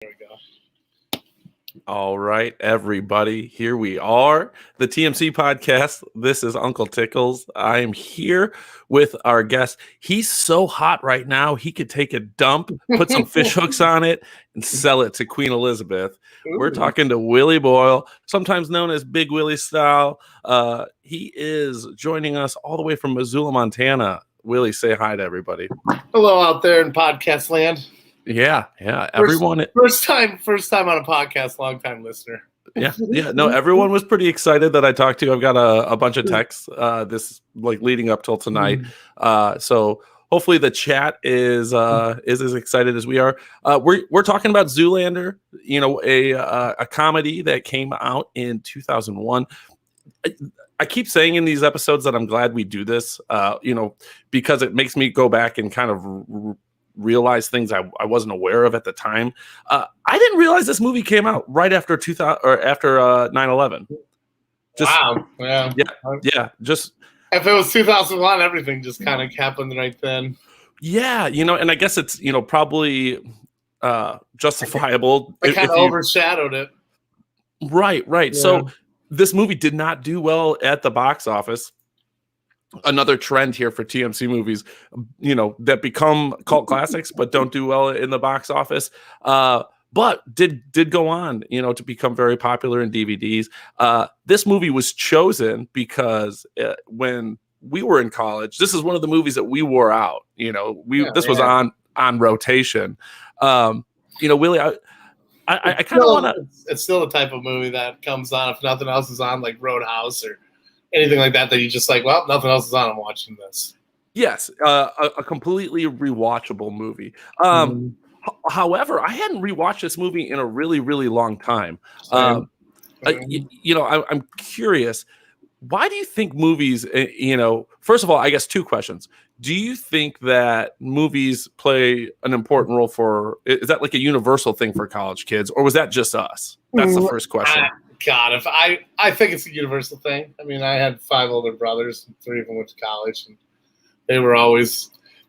There we go. All right, everybody, here we are, the TMC Podcast. This is Uncle Tickles. I am here with our guest. He's so hot right now, he could take a dump, put some fish hooks on it, and sell it to Queen Elizabeth. Ooh. We're talking to Willie Boyle, sometimes known as Big Willie Style. He is joining us all the way from Missoula, Montana. Willie, say hi to everybody. Hello out there in podcast land. Yeah. Everyone. First time on a podcast, long time listener. Yeah. No, everyone was pretty excited that I talked to. I've got a bunch of texts this leading up till tonight. So hopefully the chat is as excited as we are. We're talking about Zoolander, a comedy that came out in 2001. I keep saying in these episodes that I'm glad we do this, because it makes me go back and kind of realize things I wasn't aware of at the time. I didn't realize this movie came out right after 2000 or after 9/11. Wow. Yeah. Just if it was 2001, everything just kind of happened right then. Yeah, and I guess it's probably justifiable. It kind of overshadowed it. Right. Yeah. So this movie did not do well at the box office. Another trend here for TMC movies, that become cult classics but don't do well in the box office. But did go on, to become very popular in DVDs. This movie was chosen because when we were in college, this is one of the movies that we wore out. This was on rotation. Willie, I kind of want to. It's still the type of movie that comes on if nothing else is on, like Roadhouse or anything like that you just like, well, nothing else is on, I'm watching this. Yes, a completely rewatchable movie. However, I hadn't rewatched this movie in a really, really long time. I'm curious. Why do you think movies, first of all, I guess two questions. Do you think that movies play an important role is that like a universal thing for college kids, or was that just us? That's the first question. God, I think it's a universal thing. I mean, I had 5 older brothers, and 3 of them went to college, and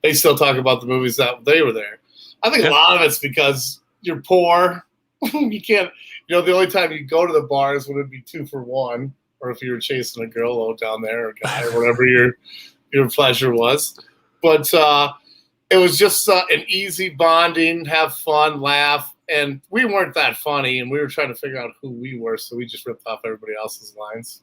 they still talk about the movies that they were there. I think a lot of it's because you're poor. You can't, the only time you go to the bars would it be 2 for $1, or if you were chasing a girl out down there, or a guy, or whatever your pleasure was. But it was just an easy bonding, have fun, laugh. And we weren't that funny, and we were trying to figure out who we were, so we just ripped off everybody else's lines.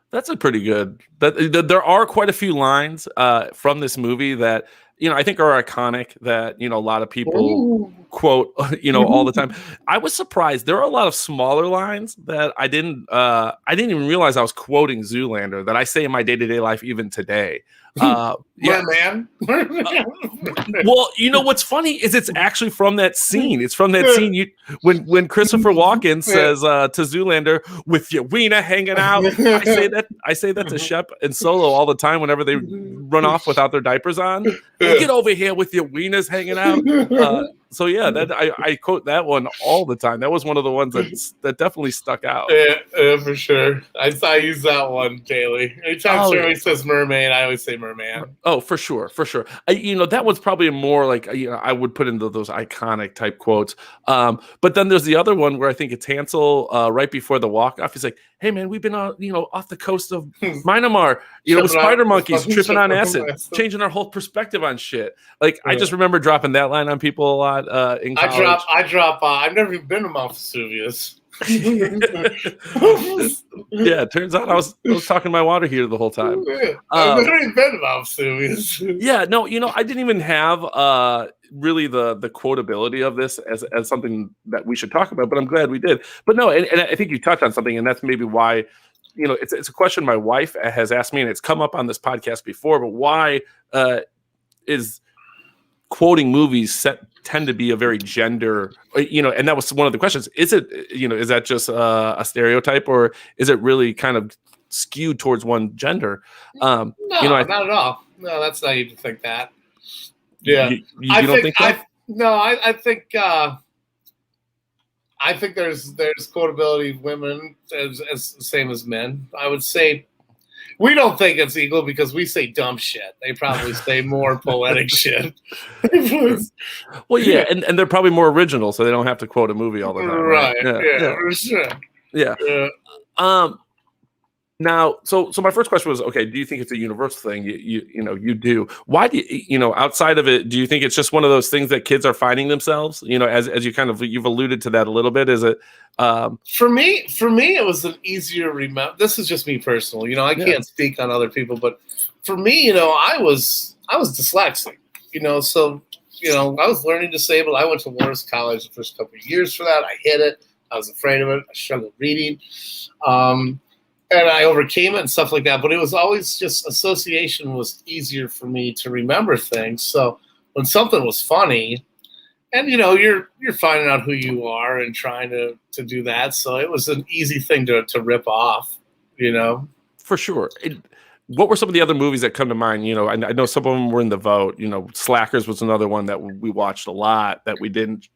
That's a pretty good. There are quite a few lines from this movie that I think are iconic. That a lot of people quote all the time. I was surprised. There are a lot of smaller lines that I didn't even realize I was quoting Zoolander that I say in my day-to-day life even today. Man. Well, what's funny is it's actually from that scene. It's from that scene when Christopher Walken says to Zoolander, "With your wiener hanging out." I say that to Shep and Solo all the time whenever they run off without their diapers on. Get over here with your wieners hanging out. So yeah, that I quote that one all the time. That was one of the ones that definitely stuck out. Yeah, for sure. I use that one daily. Anytime Shirley says mermaid, I always say merman. Oh, for sure. That one's probably more like I would put into those iconic type quotes. But then there's the other one where I think it's Hansel right before the walk off. He's like, "Hey man, we've been off the coast of Myanmar, with spider monkeys, tripping on acid, changing our whole perspective on shit." Like I just remember dropping that line on people a lot in college. I drop. I've never even been to Mount Vesuvius. Yeah, it turns out I was talking my water heater the whole time. I've never even been to Mount Vesuvius. Yeah, no, I didn't even have really the quotability of this as something that we should talk about, but I'm glad we did. But no, and I think you touched on something, and that's maybe why it's a question my wife has asked me, and it's come up on this podcast before. But why is quoting movies tend to be a very gender, and that was one of the questions. Is it, is that just a stereotype, or is it really kind of skewed towards one gender? No, not at all. No, that's not even think that. Yeah. You don't think that? I think there's quotability of women as the same as men. I would say We don't think it's equal because we say dumb shit. They probably say more poetic shit. Well, yeah, and they're probably more original, so they don't have to quote a movie all the time. Right. Yeah, for sure. Yeah. Now, so my first question was, okay, do you think it's a universal thing? You do. Why do you outside of it, do you think it's just one of those things that kids are finding themselves? As you you've alluded to that a little bit. Is it for me, it was an easier remember. This is just me personally. I can't speak on other people, but for me, I was dyslexic. So I was learning disabled. I went to Lawrence College the first couple of years for that. I hit it. I was afraid of it. I struggled reading. And I overcame it and stuff like that. But it was always just association was easier for me to remember things. So when something was funny, and you're finding out who you are and trying to do that. So it was an easy thing to rip off, For sure. What were some of the other movies that come to mind? I know some of them were in the vote. Slackers was another one that we watched a lot that didn't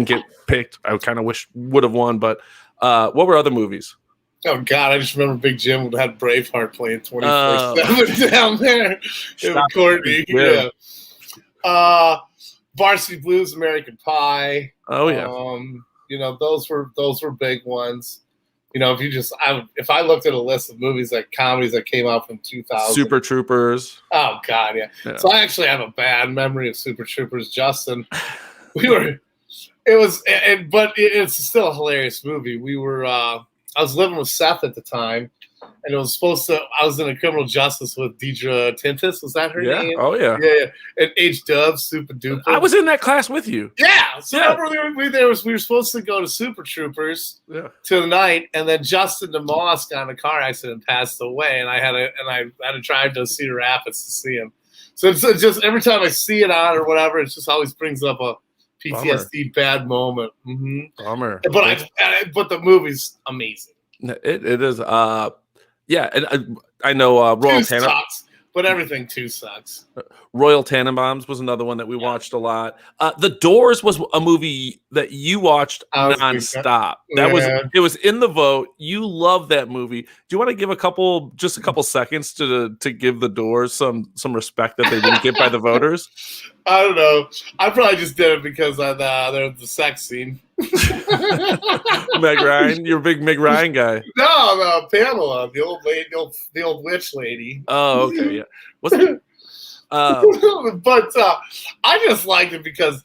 get picked. I kind of wish would have won. But what were other movies? Oh, God, I just remember Big Jim had Braveheart playing 24/7 down there in Courtney. Yeah. Varsity Blues, American Pie. Oh, yeah. Those were big ones. If I looked at a list of movies, like comedies that came out from 2000. Super Troopers. Oh, God, yeah. So I actually have a bad memory of Super Troopers. Justin, but it's still a hilarious movie. I was living with Seth at the time, and it was I was in a criminal justice with Deidre Tintis. Was that her name? Oh, yeah. Yeah. And H-Dub, Super Duper. I was in that class with you. Yeah. So we were supposed to go to Super Troopers tonight, and then Justin DeMoss got in a car accident and passed away, and I had to drive to Cedar Rapids to see him. So it's just every time I see it on or whatever, it just always brings up a PTSD bad moment. Mm-hmm. Bummer. But the movie's amazing. It is. And I know Royal Tenenbaums. Sucks, but everything too sucks. Royal Tenenbaums was another one that we watched a lot. The Doors was a movie that you watched nonstop. It was in the vote. You love that movie. Do you want to give a couple seconds to give The Doors some respect that they didn't get by the voters? I don't know. I probably just did it because there's the sex scene. Meg Ryan, you're a big Meg Ryan guy. No, Pamela, the old lady, the old witch lady. Oh, okay, yeah. Wasn't it? But I just liked it because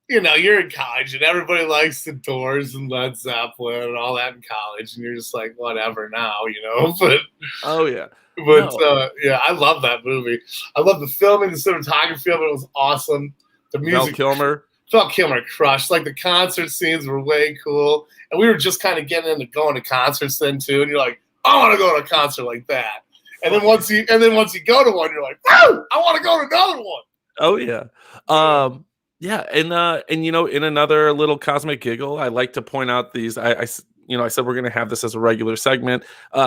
you're in college and everybody likes the Doors and Led Zeppelin and all that in college, and you're just like whatever now, But oh yeah. But I love that movie. I love the filming, the cinematography of it was awesome. The music. Val Kilmer crushed. Like the concert scenes were way cool, and we were just kind of getting into going to concerts then too. And you're like, I want to go to a concert like that. And then once you go to one, you're like, woo! I want to go to another one. Oh yeah, and in another little cosmic giggle, I like to point out these. I said we're going to have this as a regular segment.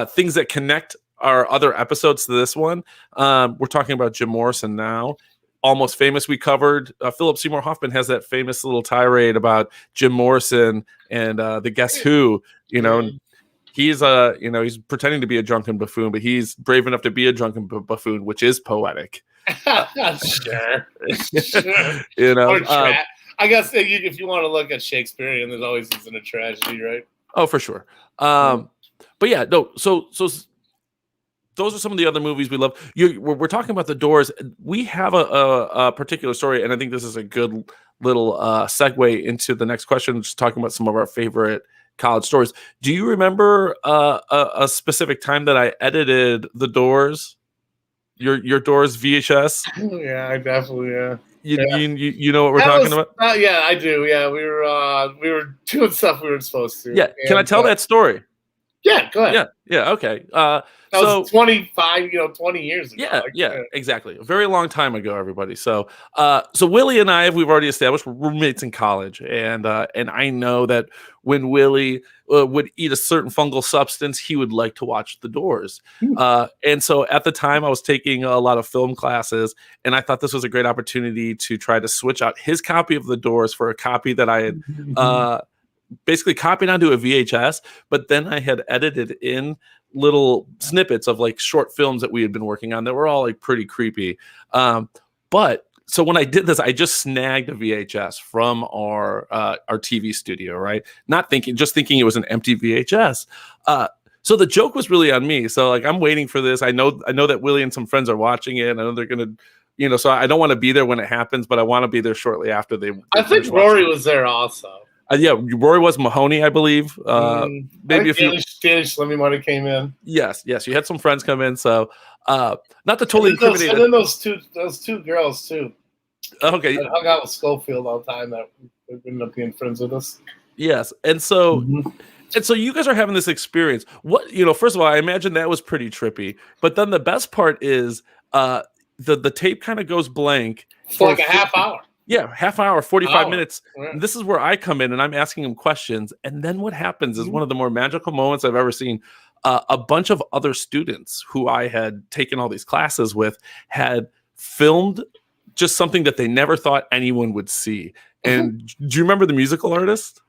Things that connect our other episodes to this one. We're talking about Jim Morrison now. Almost Famous we covered. Philip Seymour Hoffman has that famous little tirade about Jim Morrison and the Guess Who. And he's he's pretending to be a drunken buffoon, but he's brave enough to be a drunken buffoon, which is poetic. Sure. I guess if you want to look at Shakespearean, there's always isn't a tragedy, right? Oh, for sure. But yeah, no. So those are some of the other movies we love. We're talking about The Doors. We have a particular story, and I think this is a good little segue into the next question, just talking about some of our favorite college stories. Do you remember a specific time that I edited The Doors? Your Doors VHS? Yeah, I definitely, yeah. You know what we're talking about? Yeah, I do. Yeah, we were doing stuff we weren't supposed to. Yeah, can I tell that story? Yeah, go ahead. Yeah, okay. That was 25, 20 years ago. Yeah, exactly. A very long time ago, everybody. So Willie and I, we've already established, we're roommates in college, and I know that when Willie would eat a certain fungal substance, he would like to watch The Doors. And so at the time, I was taking a lot of film classes, and I thought this was a great opportunity to try to switch out his copy of The Doors for a copy that I had basically copied onto a VHS, but then I had edited in little snippets of like short films that we had been working on that were all like pretty creepy. But so when I did this, I just snagged a VHS from our TV studio, right? Just thinking it was an empty VHS. So the joke was really on me. So like I'm waiting for this. I know that Willie and some friends are watching it. I know they're gonna, so I don't want to be there when it happens, but I want to be there shortly after they I think Rory was there also. Yeah, Rory was, Mahoney, I believe. Maybe if Danny Slimmy might have came in. Yes, you had some friends come in. So not to totally incriminate. And then those two girls too. Okay, I hung out with Schofield all the time. That ended up being friends with us. Yes, and so you guys are having this experience. What first of all, I imagine that was pretty trippy. But then the best part is the tape kind of goes blank for like a half hour. Yeah, half hour, 45 minutes. Yeah. This is where I come in and I'm asking him questions. And then what happens is one of the more magical moments I've ever seen. A bunch of other students who I had taken all these classes with had filmed just something that they never thought anyone would see. And do you remember the musical artist?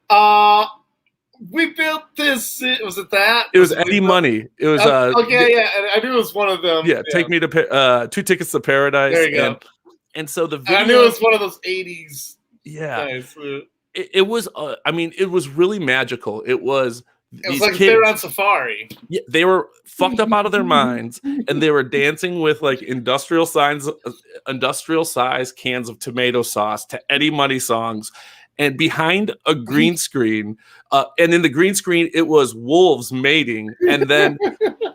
We built this. Was it that? It was Eddie Money. It was. Yeah. I knew it was one of them. Yeah, Take Me to 2 Tickets to Paradise. There you go. And so the video, I knew it was one of those 80s. Yeah. Guys. It was. It was really magical. It was. It was like kids, they were on safari. Yeah, they were fucked up out of their minds, and they were dancing with like industrial size cans of tomato sauce to Eddie Money songs. And behind a green screen, and in the green screen, it was wolves mating. And then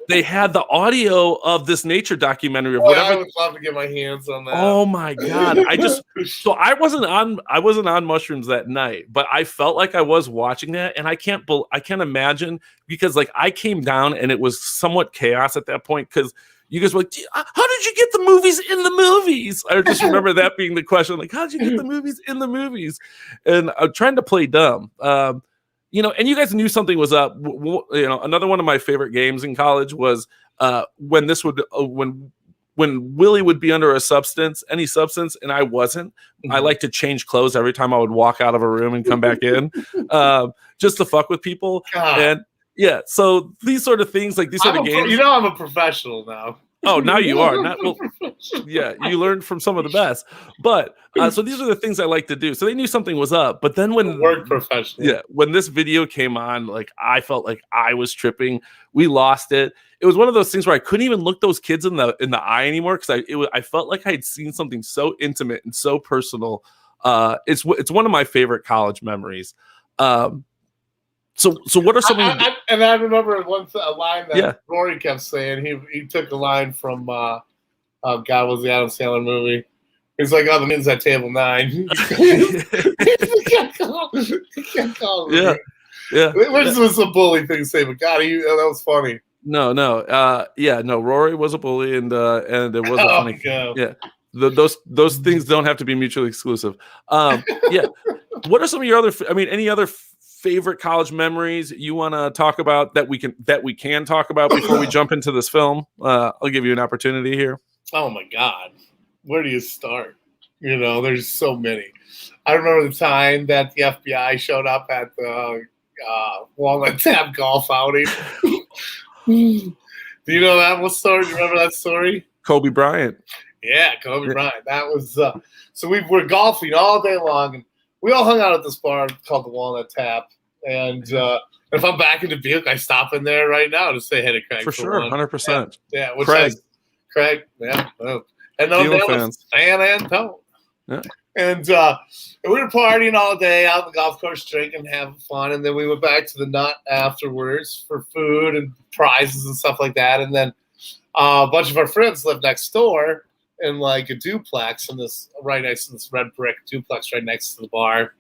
they had the audio of this nature documentary of whatever. I would love to get my hands on that. Oh my God. I wasn't on mushrooms that night, but I felt like I was watching that. And I can't imagine, because like I came down and it was somewhat chaos at that point, because you guys were like, how did you get the movies in the movies? I just remember that being the question. Like, how did you get the movies in the movies? And I'm trying to play dumb. And you guys knew something was up. Another one of my favorite games in college was when Willie would be under any substance, and I wasn't. I like to change clothes every time I would walk out of a room and come back in, just to fuck with people. God. And yeah, so these sort of things, like these sort of games. I'm a professional now. Oh, now you are. Yeah, you learned from some of the best. But so these are the things I like to do. So they knew something was up. But then work professional. Yeah, when this video came on, like I felt like I was tripping. We lost it. It was one of those things where I couldn't even look those kids in the eye anymore, because I felt like I had seen something so intimate and so personal. It's one of my favorite college memories. So what are some? I remember a line that Rory kept saying. He took a line from God, was the Adam Sandler movie? He's like, "Oh, the men's at table 9." He can't call him. Yeah. Which was a bully thing to say, but God, that was funny. No. Rory was a bully, and it was a funny. God. Yeah. Those things don't have to be mutually exclusive. Yeah. What are some of your other? Any other favorite college memories you want to talk about that we can talk about before we jump into this film? I'll give you an opportunity here. Oh my God, where do you start? There's so many. I remember the time that the FBI showed up at the Walnut Tap golf outing. Do you know that one story? Do you remember that story? Kobe Bryant. Yeah, Kobe Bryant. That was so we were golfing all day long, and we all hung out at this bar called the Walnut Tap. And if I'm back in Dubuque, I stop in there right now to say hey to Craig. For sure, 100%. Yeah, Craig. Yeah. And that was San Antonio. Yeah. And we were partying all day out on the golf course, drinking, having fun. And then we went back to the Nut afterwards for food and prizes and stuff like that. And then a bunch of our friends lived next door in like a duplex right next to this red brick duplex right next to the bar.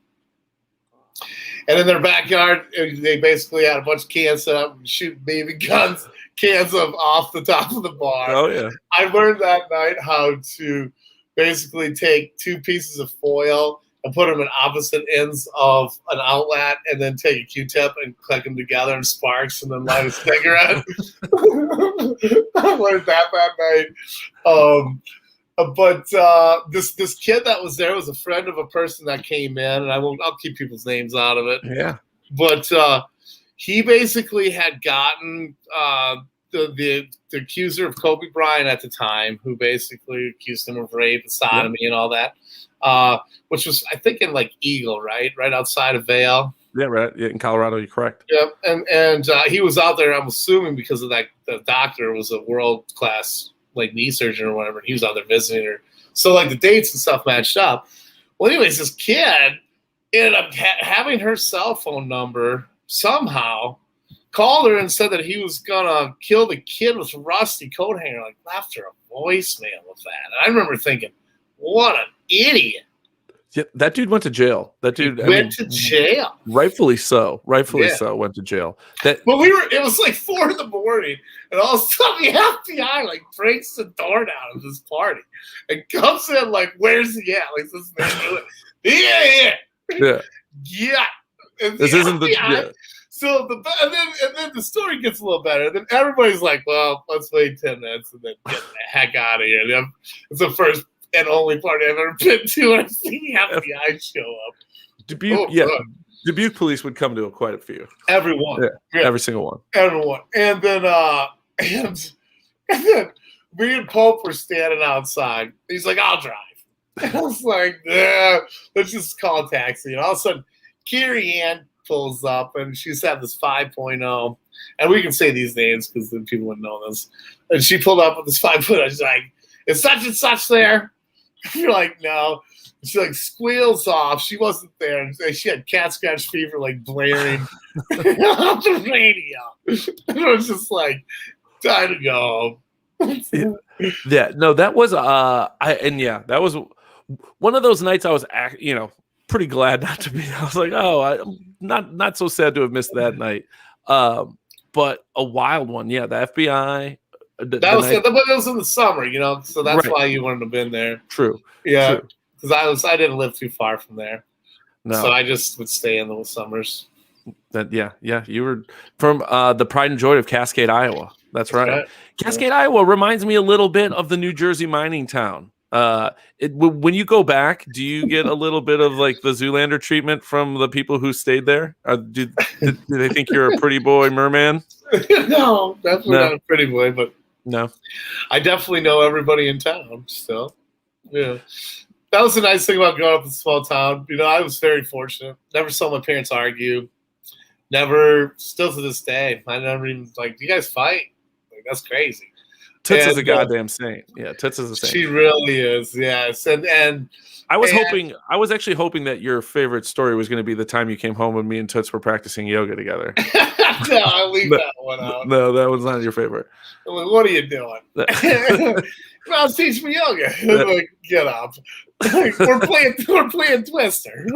And in their backyard, they basically had a bunch of cans set up and shoot baby guns, cans off the top of the bar. Oh, yeah. I learned that night how to basically take 2 pieces of foil and put them in opposite ends of an outlet, and then take a Q-tip and click them together in sparks, and then light a cigarette. I learned that night. But this kid that was there was a friend of a person that came in, and I'll keep people's names out of it. Yeah. But he basically had gotten the accuser of Kobe Bryant at the time, who basically accused him of rape and sodomy and all that, which was, I think, in like Eagle, right outside of Vail. Yeah, right. Yeah, in Colorado, you're correct. Yep, and he was out there. I'm assuming because of that, the doctor was a world class like knee surgeon or whatever. And he was out there visiting her, so like the dates and stuff matched up. Well, anyways, this kid ended up having her cell phone number somehow. Called her and said that he was gonna kill the kid with a rusty coat hanger. Like left her a voicemail with that. And I remember thinking, what an idiot. Yeah, that dude went to jail. That dude went to jail. Rightfully so. So went to jail. But it was like 4 a.m, and all of a sudden the FBI like breaks the door down of this party and comes in like, where's he at? Like this man yeah. And this isn't the So and then the story gets a little better. Then everybody's like, well, let's wait 10 minutes and then get the heck out of here. It's the first and only party I've ever been to, and I've seen the FBI show up. Dubuque police would come to quite a few. Everyone. Yeah. Every single one. Everyone. And then and then me and Pope were standing outside. He's like, I'll drive. And I was like, yeah, let's just call a taxi. And all of a sudden, Carrie Ann pulls up, and she's had this 5.0. And we can say these names because then people would know this. And she pulled up with this 5.0. She's like, is such and such there? You're like, no. She like squeals off. She wasn't there. And she had cat scratch fever like blaring on the radio. And I was just like, time to go home. Yeah, no, that was that was one of those nights I was pretty glad not to be. I was like, I'm not so sad to have missed that night. But a wild one, yeah. The FBI. That was in the summer, so that's why you wouldn't have been there. True. Yeah, because I didn't live too far from there, no. So I just would stay in the summers. You were from the pride and joy of Cascade, Iowa. That's right. Cascade, Iowa reminds me a little bit of the New Jersey mining town. When you go back, do you get a little bit of like the Zoolander treatment from the people who stayed there? Do they think you're a pretty boy merman? No, definitely not a pretty boy, but no, I definitely know everybody in town. So, yeah, that was the nice thing about growing up in a small town. I was very fortunate. Never saw my parents argue. Never, still to this day, I never even do you guys fight? Like that's crazy. Toots is a goddamn saint. Yeah, Toots is a saint. She really is. Yes, and I was actually hoping that your favorite story was going to be the time you came home and me and Toots were practicing yoga together. No, I'll leave that one out. No, that was not your favorite. I'm like, what are you doing? Well, teach me yoga. I'm like, get up. We're playing Twister.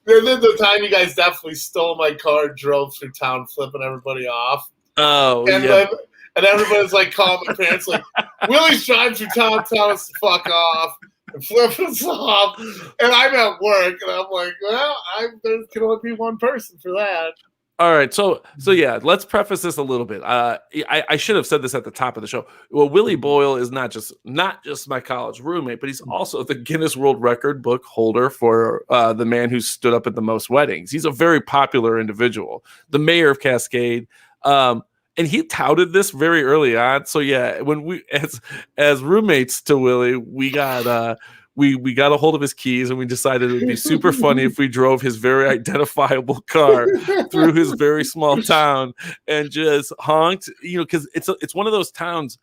Then the time you guys definitely stole my car, drove through town, flipping everybody off. Oh, and everybody's like calling my parents, like, Willie's driving through town, telling us to fuck off and flipping us off. And I'm at work, and I'm like, well, there can only be one person for that. All right, so yeah, let's preface this a little bit. I should have said this at the top of the show. Well, Willie Boyle is not just my college roommate, but he's also the Guinness World Record book holder for the man who stood up at the most weddings. He's a very popular individual, the mayor of Cascade, and he touted this very early on. So yeah, when we as roommates to Willie, we got we got a hold of his keys, and we decided it would be super funny if we drove his very identifiable car through his very small town and just honked, because it's one of those towns.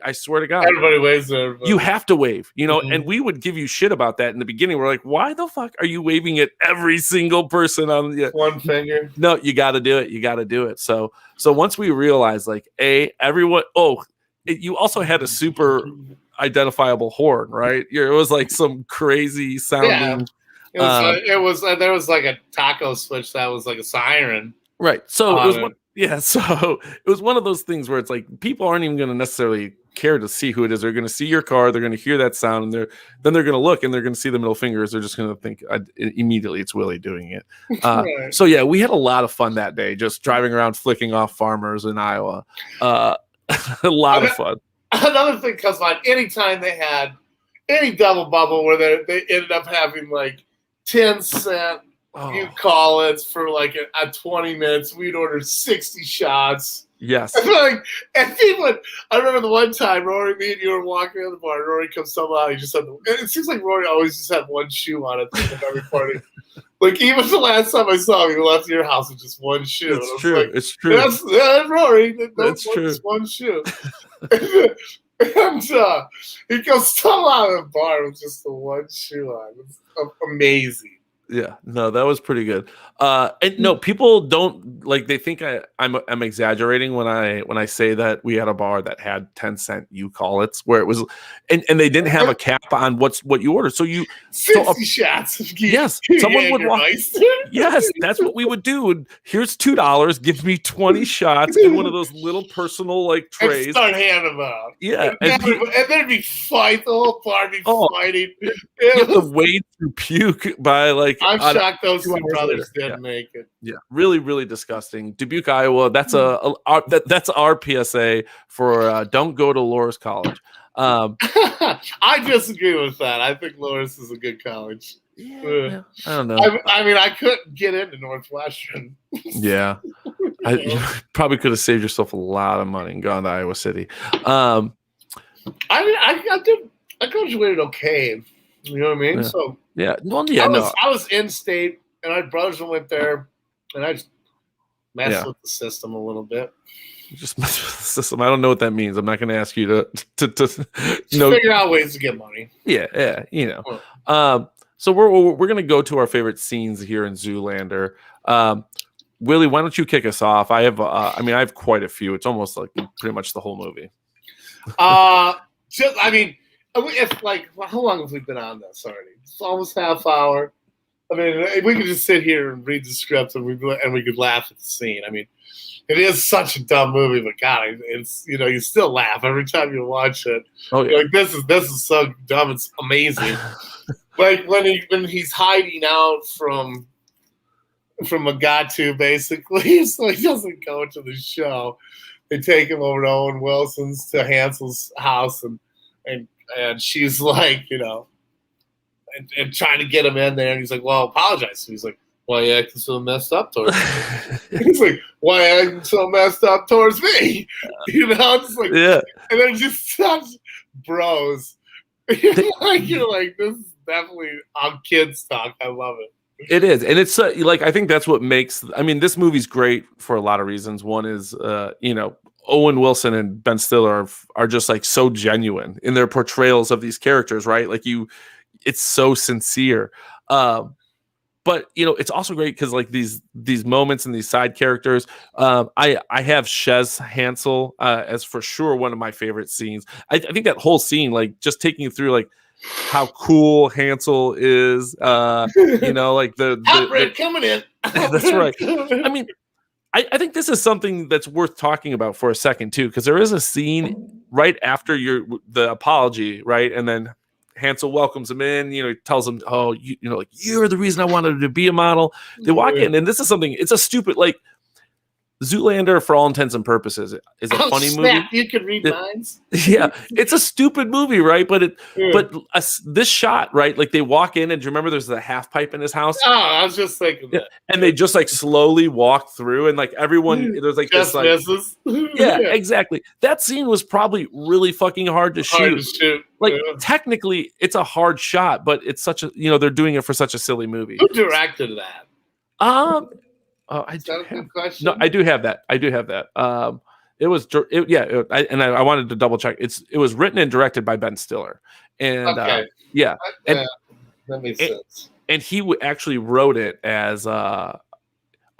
I swear to God, everybody waves at everybody. You have to wave, and we would give you shit about that in the beginning. We're like, why the fuck are you waving at every single person on one finger? No, you got to do it. You got to do it. So once we realized, like, everyone. You also had a super identifiable horn, right? It was like some crazy sounding. Yeah. There was like a taco switch that was like a siren. Right. So it was. So it was one of those things where it's like people aren't even going to necessarily care to see who it is. They're going to see your car, they're going to hear that sound, and then they're going to look and they're going to see the middle fingers. They're just going to think immediately it's Willie doing it. Right. So yeah, we had a lot of fun that day, just driving around flicking off farmers in Iowa. A lot of fun. Another thing comes on anytime they had any double bubble where they ended up having like 10 cent you call it for like a 20 minutes. We'd order 60 shots. Yes. And people, I remember the one time, Rory, me and you were walking around the bar. Rory comes somehow. He just had. It seems like Rory always just had one shoe on at every party. Like even the last time I saw him, he left your house with just one shoe. It's true. Like, it's true. That's Rory. That's true. Just one shoe. And he comes still out of the bar with just the one shoe on. It's amazing. Yeah, no, that was pretty good. And no, people don't like. They think I'm exaggerating when I say that we had a bar that had 10-cent you call it's where it was, and they didn't have a cap on what you ordered. So 60 shots. Yes, someone would walk. Yes, that's what we would do. And here's $2. Give me 20 shots in one of those little personal like trays. And start handing them out. Yeah, and there'd be fight. The whole bar be fighting. You have to wade through puke by like. I'm shocked those two brothers didn't make it. Yeah, really, really disgusting. Dubuque, Iowa. That's that's our PSA for don't go to Loras College. I disagree with that. I think Loras is a good college. Yeah, I don't know. I mean, I couldn't get into Northwestern. Yeah, you probably could have saved yourself a lot of money and gone to Iowa City. I mean, I graduated okay. You know what I mean? Yeah. So yeah, well, yeah, I was in state, and my brothers went there, and I just messed with the system a little bit. Just mess with the system. I don't know what that means. I'm not going to ask you to figure out ways to get money. Yeah, you know. So we're going to go to our favorite scenes here in Zoolander. Willie, why don't you kick us off? I have quite a few. It's almost like pretty much the whole movie. If like, how long have we been on this already? It's almost half hour. I mean, we could just sit here and read the script and we could laugh at the scene. I mean, it is such a dumb movie, but God, it's you still laugh every time you watch it. Oh, yeah. Like this is so dumb. It's amazing. Like when he's hiding out from Agatu, basically, so he doesn't go to the show. They take him over to Owen Wilson's to Hansel's house and she's like, and trying to get him in there. And he's like, well, apologize. So he's like, why are you acting so messed up towards me? He's like, why are you acting so messed up towards me? It's like, yeah. And then just such bros. You're like, this is definitely how kids talk. I love it. It is. And it's like, I think that's what makes, this movie's great for a lot of reasons. One is, Owen Wilson and Ben Stiller are just like so genuine in their portrayals of these characters, right? Like it's so sincere. But it's also great because like these moments and these side characters. I have Shez Hansel as for sure one of my favorite scenes. I think that whole scene, like just taking you through like how cool Hansel is. Like the outbreak coming in. That's right. I mean. I think this is something that's worth talking about for a second too, because there is a scene right after the apology, right, and then Hansel welcomes him in. He tells him, "Oh, like you're the reason I wanted to be a model." They walk in, and this is something. It's a stupid like Zoolander, for all intents and purposes, is a funny movie. You can read minds. Yeah, it's a stupid movie, right? But this shot, right? Like they walk in, and do you remember there's the half pipe in his house? Oh, I was just thinking that. And they just like slowly walk through, and like everyone, there's like just this like, yeah, exactly. That scene was probably really fucking hard to shoot. Like technically, it's a hard shot, but it's such a they're doing it for such a silly movie. Who directed that? I do have that. It was, I wanted to double check. It was written and directed by Ben Stiller, and that makes sense. And he actually wrote it as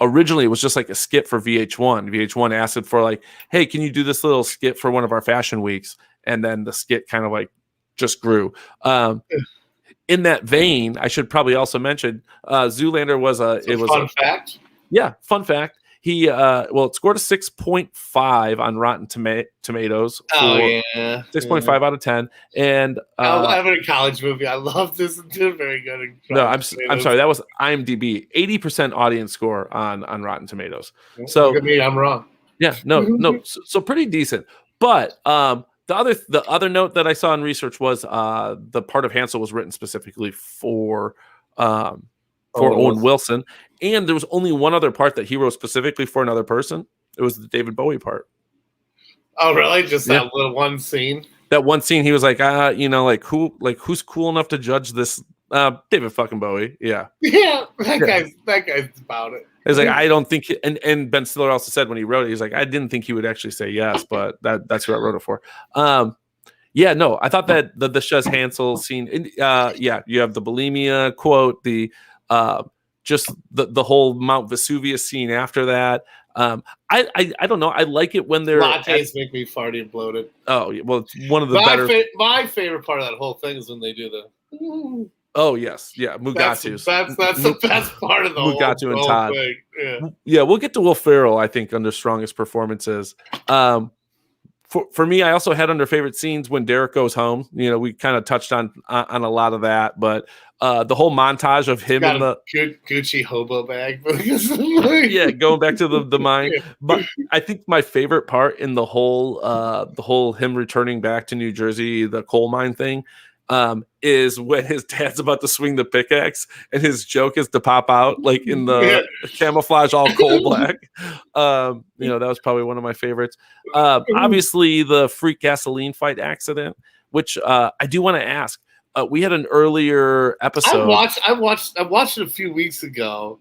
originally it was just like a skit for VH1. VH1 asked it for like, hey, can you do this little skit for one of our fashion weeks? And then the skit kind of like just grew. In that vein, I should probably also mention Zoolander was a fun fact. Yeah, fun fact. He it scored a 6.5 on Rotten Tomatoes. 6.5 out of 10. And I have a college movie. I love this. It's very good. No, I'm sorry. That was IMDb. 80% audience score on Rotten Tomatoes. So look at me, I'm wrong. Yeah, no. So pretty decent. But the other note that I saw in research was the part of Hansel was written specifically for for Owen Wilson. And there was only one other part that he wrote specifically for another person. It was the David Bowie part. Oh, really? Just that little one scene? That one scene, he was like, who's cool enough to judge this? David fucking Bowie. Yeah. Yeah, that guy's about it. He's like, I don't think, and Ben Stiller also said when he wrote it, he's like, I didn't think he would actually say yes, but that's who I wrote it for. I thought that the Shez Hansel scene, you have the bulimia quote, the just the whole Mount Vesuvius scene after that. I don't know. I like it when they're lattes make me farty and bloated. Oh, well, it's one of the better. My favorite part of that whole thing is when they do the. Oh yes, yeah, Mugatus. That's the best part of the Mugatu and Todd. Thing. Yeah, we'll get to Will Ferrell, I think, under strongest performances. For me, I also had under favorite scenes when Derek goes home. You know, we kind of touched on a lot of that, but the whole montage of him in the Gucci hobo bag. Yeah, going back to the mine. But I think my favorite part in the whole him returning back to New Jersey, the coal mine thing, is when his dad's about to swing the pickaxe and his joke is to pop out like in the camouflage all coal black. That was probably one of my favorites. Obviously the freak gasoline fight accident, which I do want to ask. We had an earlier episode. I watched it a few weeks ago,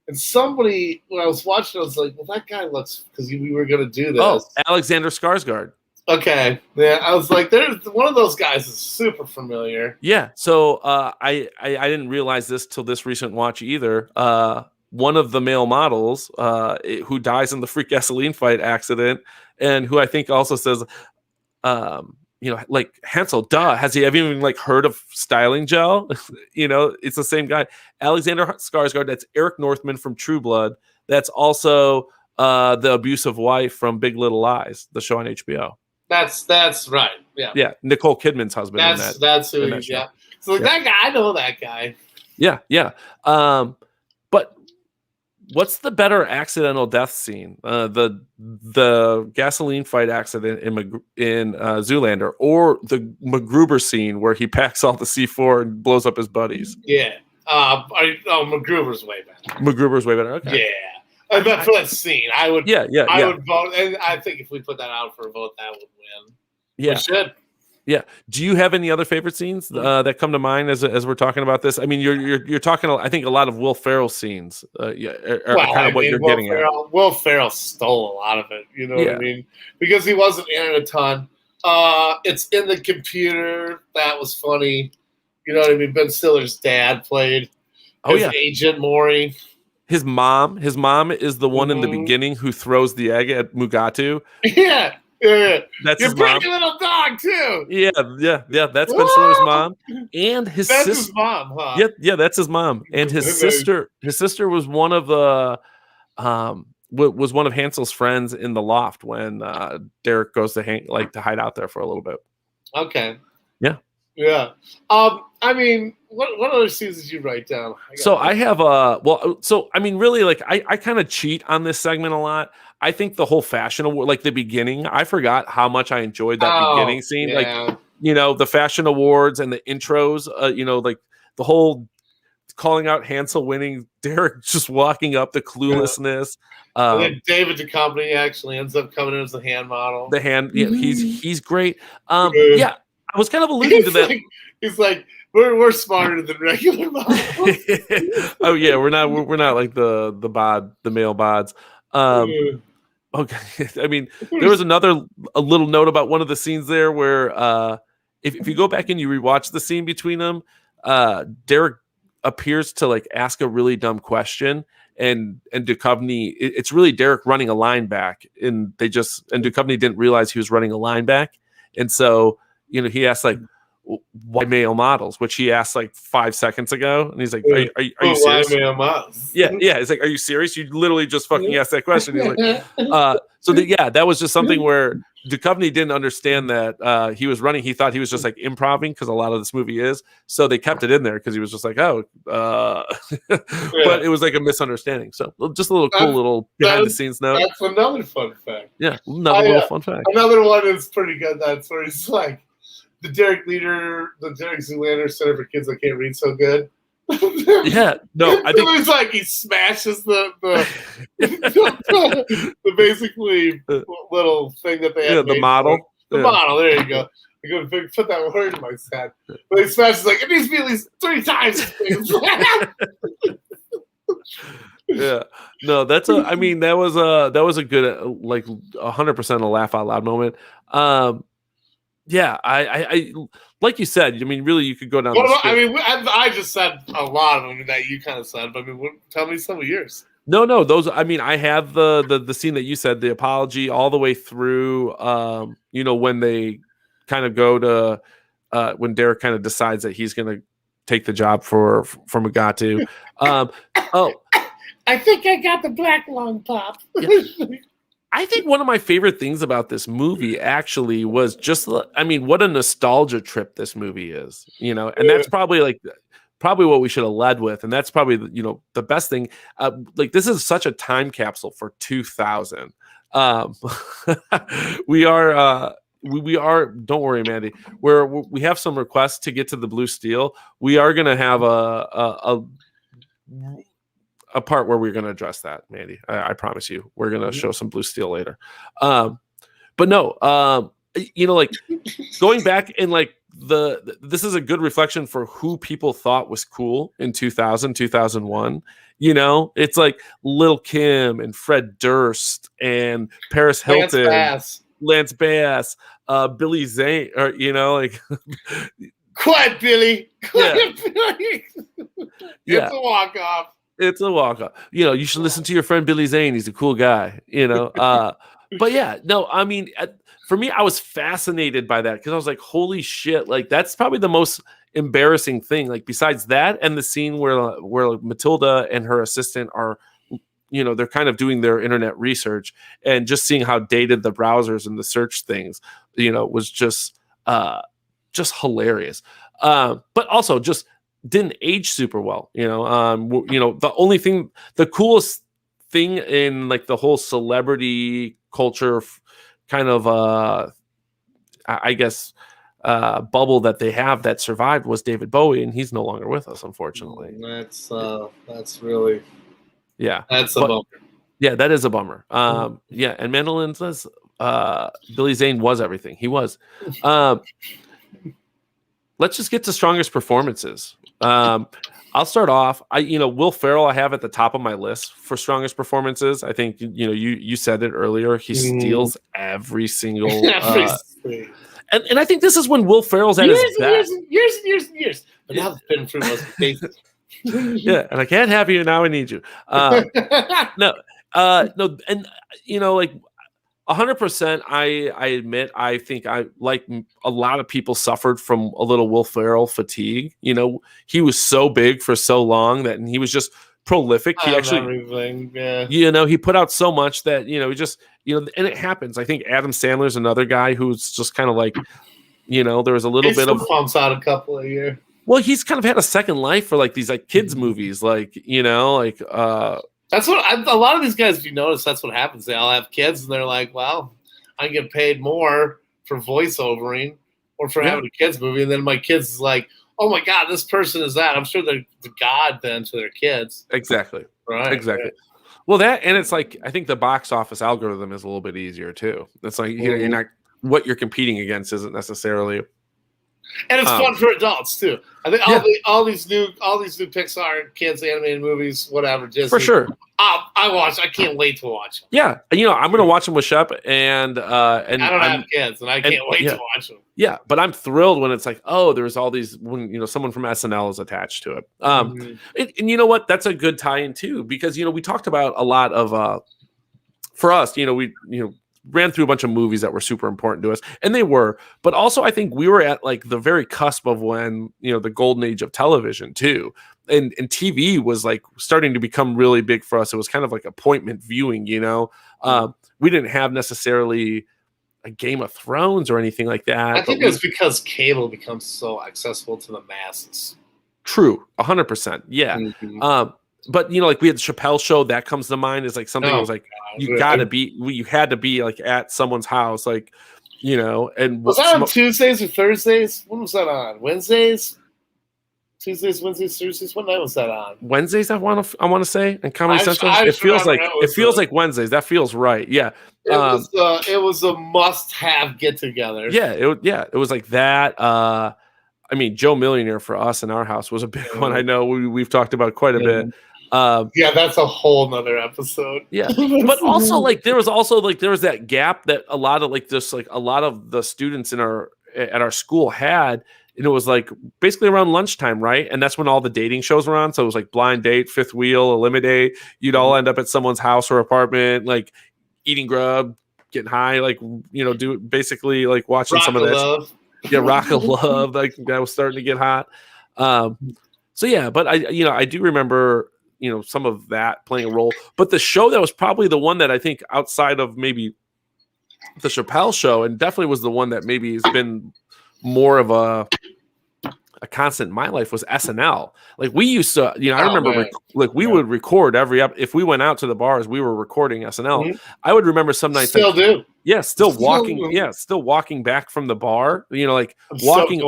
and somebody when I was watching, I was like, "Well, that guy looks," because we were going to do this. Oh, Alexander Skarsgård. Okay, yeah, I was like, "There's one of those guys is super familiar." Yeah, so I didn't realize this till this recent watch either. One of the male models who dies in the freak gasoline fight accident, and who I think also says, like Hansel, have you even like heard of styling gel? It's the same guy, Alexander Skarsgård. That's Eric Northman from True Blood. That's also the abusive wife from Big Little Lies, the show on HBO. That's right. Yeah. Yeah. Nicole Kidman's husband. That's who. Yeah. So that guy, I know that guy. Yeah. Yeah. But what's the better accidental death scene? The gasoline fight accident in Zoolander, or the MacGruber scene where he packs all the C4 and blows up his buddies? Yeah. MacGruber's way better. MacGruber's way better. Okay. Yeah. But for that scene, I would. I would vote, and I think if we put that out for a vote, that would win. Yeah, we should. Yeah. Do you have any other favorite scenes that come to mind as we're talking about this? I mean, you're talking, I think, a lot of Will Ferrell scenes. What you're getting at. Will Ferrell stole a lot of it. You know what I mean? Because he wasn't in it a ton. It's in the computer. That was funny. You know what I mean? Ben Stiller's dad played Agent Maury. His mom is the one in the beginning who throws the egg at Mugatu. Yeah. That's your his mom. pretty little dog too. Yeah. That's Ben Stiller's mom, and his sister. That's his mom, huh? Yeah, that's his mom, and his sister. His sister was one of the was one of Hansel's friends in the loft when Derek goes to hide out there for a little bit. Okay. Yeah. I mean, what other scenes did you write down? I have really, like, I kind of cheat on this segment a lot. I think the whole fashion award, like the beginning, I forgot how much I enjoyed that beginning scene. Yeah. Like, the fashion awards and the intros, like the whole calling out Hansel winning, Derek just walking up, the cluelessness. And then David Duchovny actually ends up coming in as the hand model. He's great. I was kind of alluding to that. He's like, we're smarter than regular models. Oh yeah, we're not like the male bods. Okay, I mean, there was a little note about one of the scenes there where if you go back and you rewatch the scene between them, Derek appears to like ask a really dumb question, and Duchovny, it's really Derek running a line back, and Duchovny didn't realize he was running a line back, and so. He asked like, why male models, which he asked like 5 seconds ago. And he's like, are you serious? Why male models? Yeah. It's like, are you serious? You literally just fucking asked that question. He's like, that was just something where Duchovny didn't understand that he was running. He thought he was just like improvising, because a lot of this movie is. So they kept it in there because he was just like, but it was like a misunderstanding. So just a little behind the scenes note. That's another fun fact. Yeah. Another fun fact. Another one is pretty good. That's where he's like, the Derek Zoolander Center for Kids That Can't Read So Good. Yeah, no, I think it's like he smashes the basically little thing that they had. The model. The model. There you go. I go to put that word in my head. But he smashes like it needs to be at least 3 times. Yeah, no, that was a good like 100% a laugh out loud moment. Yeah, I like you said. I mean, really, you could go down. I just said a lot of them that you kind of said, but I mean, tell me some of yours. No, those. I mean, I have the scene that you said, the apology, all the way through. When they kind of go to when Derek kind of decides that he's going to take the job for Mugatu. I think I got the black lung pop. Yeah. I think one of my favorite things about this movie actually was just, I mean, what a nostalgia trip this movie is, and that's probably what we should have led with. And that's probably, the best thing. This is such a time capsule for 2000. We are, don't worry, Mandy, we have some requests to get to the Blue Steel. We are going to have a part where we're going to address that, Mandy. I promise you, we're going to show some Blue Steel later. But no, going back and this is a good reflection for who people thought was cool in 2000, 2001. It's like Lil' Kim and Fred Durst and Paris Hilton, Lance Bass, Billy Zane, or quiet Billy. Billy. Yeah. It's a walk off. It's a walk-off. You should listen to your friend Billy Zane. He's a cool guy, But yeah, no, I mean, for me, I was fascinated by that because I was like, holy shit, that's probably the most embarrassing thing. Besides that and the scene where Matilda and her assistant are, they're kind of doing their internet research and just seeing how dated the browsers and the search things, was just hilarious. But also just didn't age super well, the only thing, the coolest thing in the whole celebrity culture kind of I guess bubble that they have that survived was David Bowie, and he's no longer with us, unfortunately. That's really, that's a bummer. Yeah, that is a bummer. Yeah, and Mandolin says Billy Zane was everything. He was. Let's just get to strongest performances. I'll start off. Will Ferrell I have at the top of my list for strongest performances. I think you said it earlier. He steals every single and I think this is when Will Ferrell's at his best. Years. But now the Finn Fruit was amazing. Yeah, and I can't have you now. I need you. No, and 100%. I admit, I think I like a lot of people suffered from a little Will Ferrell fatigue. He was so big for so long that, and he was just prolific. He actually, he put out so much that he just, and it happens. I think Adam Sandler's another guy who's just kind of there was a little bit of pumps out a couple a year. Well, he's kind of had a second life for these kids movies, That's what a lot of these guys, if you notice, that's what happens. They all have kids, and they're like, well, I get paid more for voiceovering or for having a kids movie. And then my kids is like, oh, my God, this person is that. I'm sure they're the god then to their kids. Exactly. Right. Exactly. Right. Well, and it's I think the box office algorithm is a little bit easier, too. It's you're not, what you're competing against isn't necessarily. And it's fun for adults too. I think all these new Pixar kids animated movies, whatever, Disney, for sure. I can't wait to watch them. Yeah, I'm going to watch them with Shep, and I don't have kids, and I can't wait to watch them. Yeah, but I'm thrilled when it's there's all these when someone from SNL is attached to it. And you know what? That's a good tie-in too, because we talked about a lot of for us, we ran through a bunch of movies that were super important to us, and they were, but also I think we were at the very cusp of when, the golden age of television too. And TV was starting to become really big for us. It was kind of appointment viewing, we didn't have necessarily a Game of Thrones or anything like that. I think it's because cable becomes so accessible to the masses. True. 100%. Yeah. Mm-hmm. But we had the Chappelle Show that comes to mind as something that was you had to be at someone's house, and was that on Tuesdays or Thursdays? When was that on? Wednesdays? Tuesdays, Wednesdays, Thursdays. What night was that on? Wednesdays, I want to say, and Comedy Central. I It feels like Wednesdays. That feels right. Yeah. It was a must-have get-together. Yeah. It was like that. I mean, Joe Millionaire for us in our house was a big one. I know we've talked about quite a bit. Yeah, that's a whole nother episode. Yeah, but also there was that gap that a lot of the students at our school had. And it was like basically around lunchtime, right? And that's when all the dating shows were on. So it was like Blind Date, Fifth Wheel, Eliminate. You'd all end up at someone's house or apartment, like eating grub, getting high, like, do basically like watching Rock some of of that. Love. Yeah, Rock of Love. Like that was starting to get hot. So yeah, but I do remember, some of that playing a role. But the show that was probably the one that I think outside of maybe the Chappelle Show, and definitely was the one that maybe has been more of a constant in my life, was SNL. Like we used to, I remember we would record if we went out to the bars, we were recording SNL. Mm-hmm. I would remember some nights still do. Yeah, still walking back from the bar, walking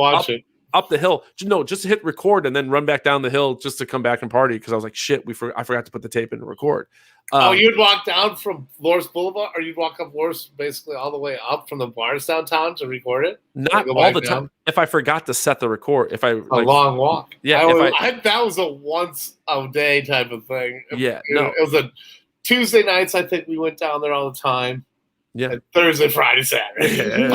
up the hill, just to hit record and then run back down the hill just to come back and party, because I was like, shit, I forgot to put the tape in to record. You'd walk down from Loris Boulevard, or you'd walk up Loris basically all the way up from the bars downtown to record it? Not all the time. If I forgot to set the record, long walk. Yeah, that was a once a day type of thing. Yeah, it was a Tuesday nights. I think we went down there all the time. Yeah, and Thursday, Friday, Saturday.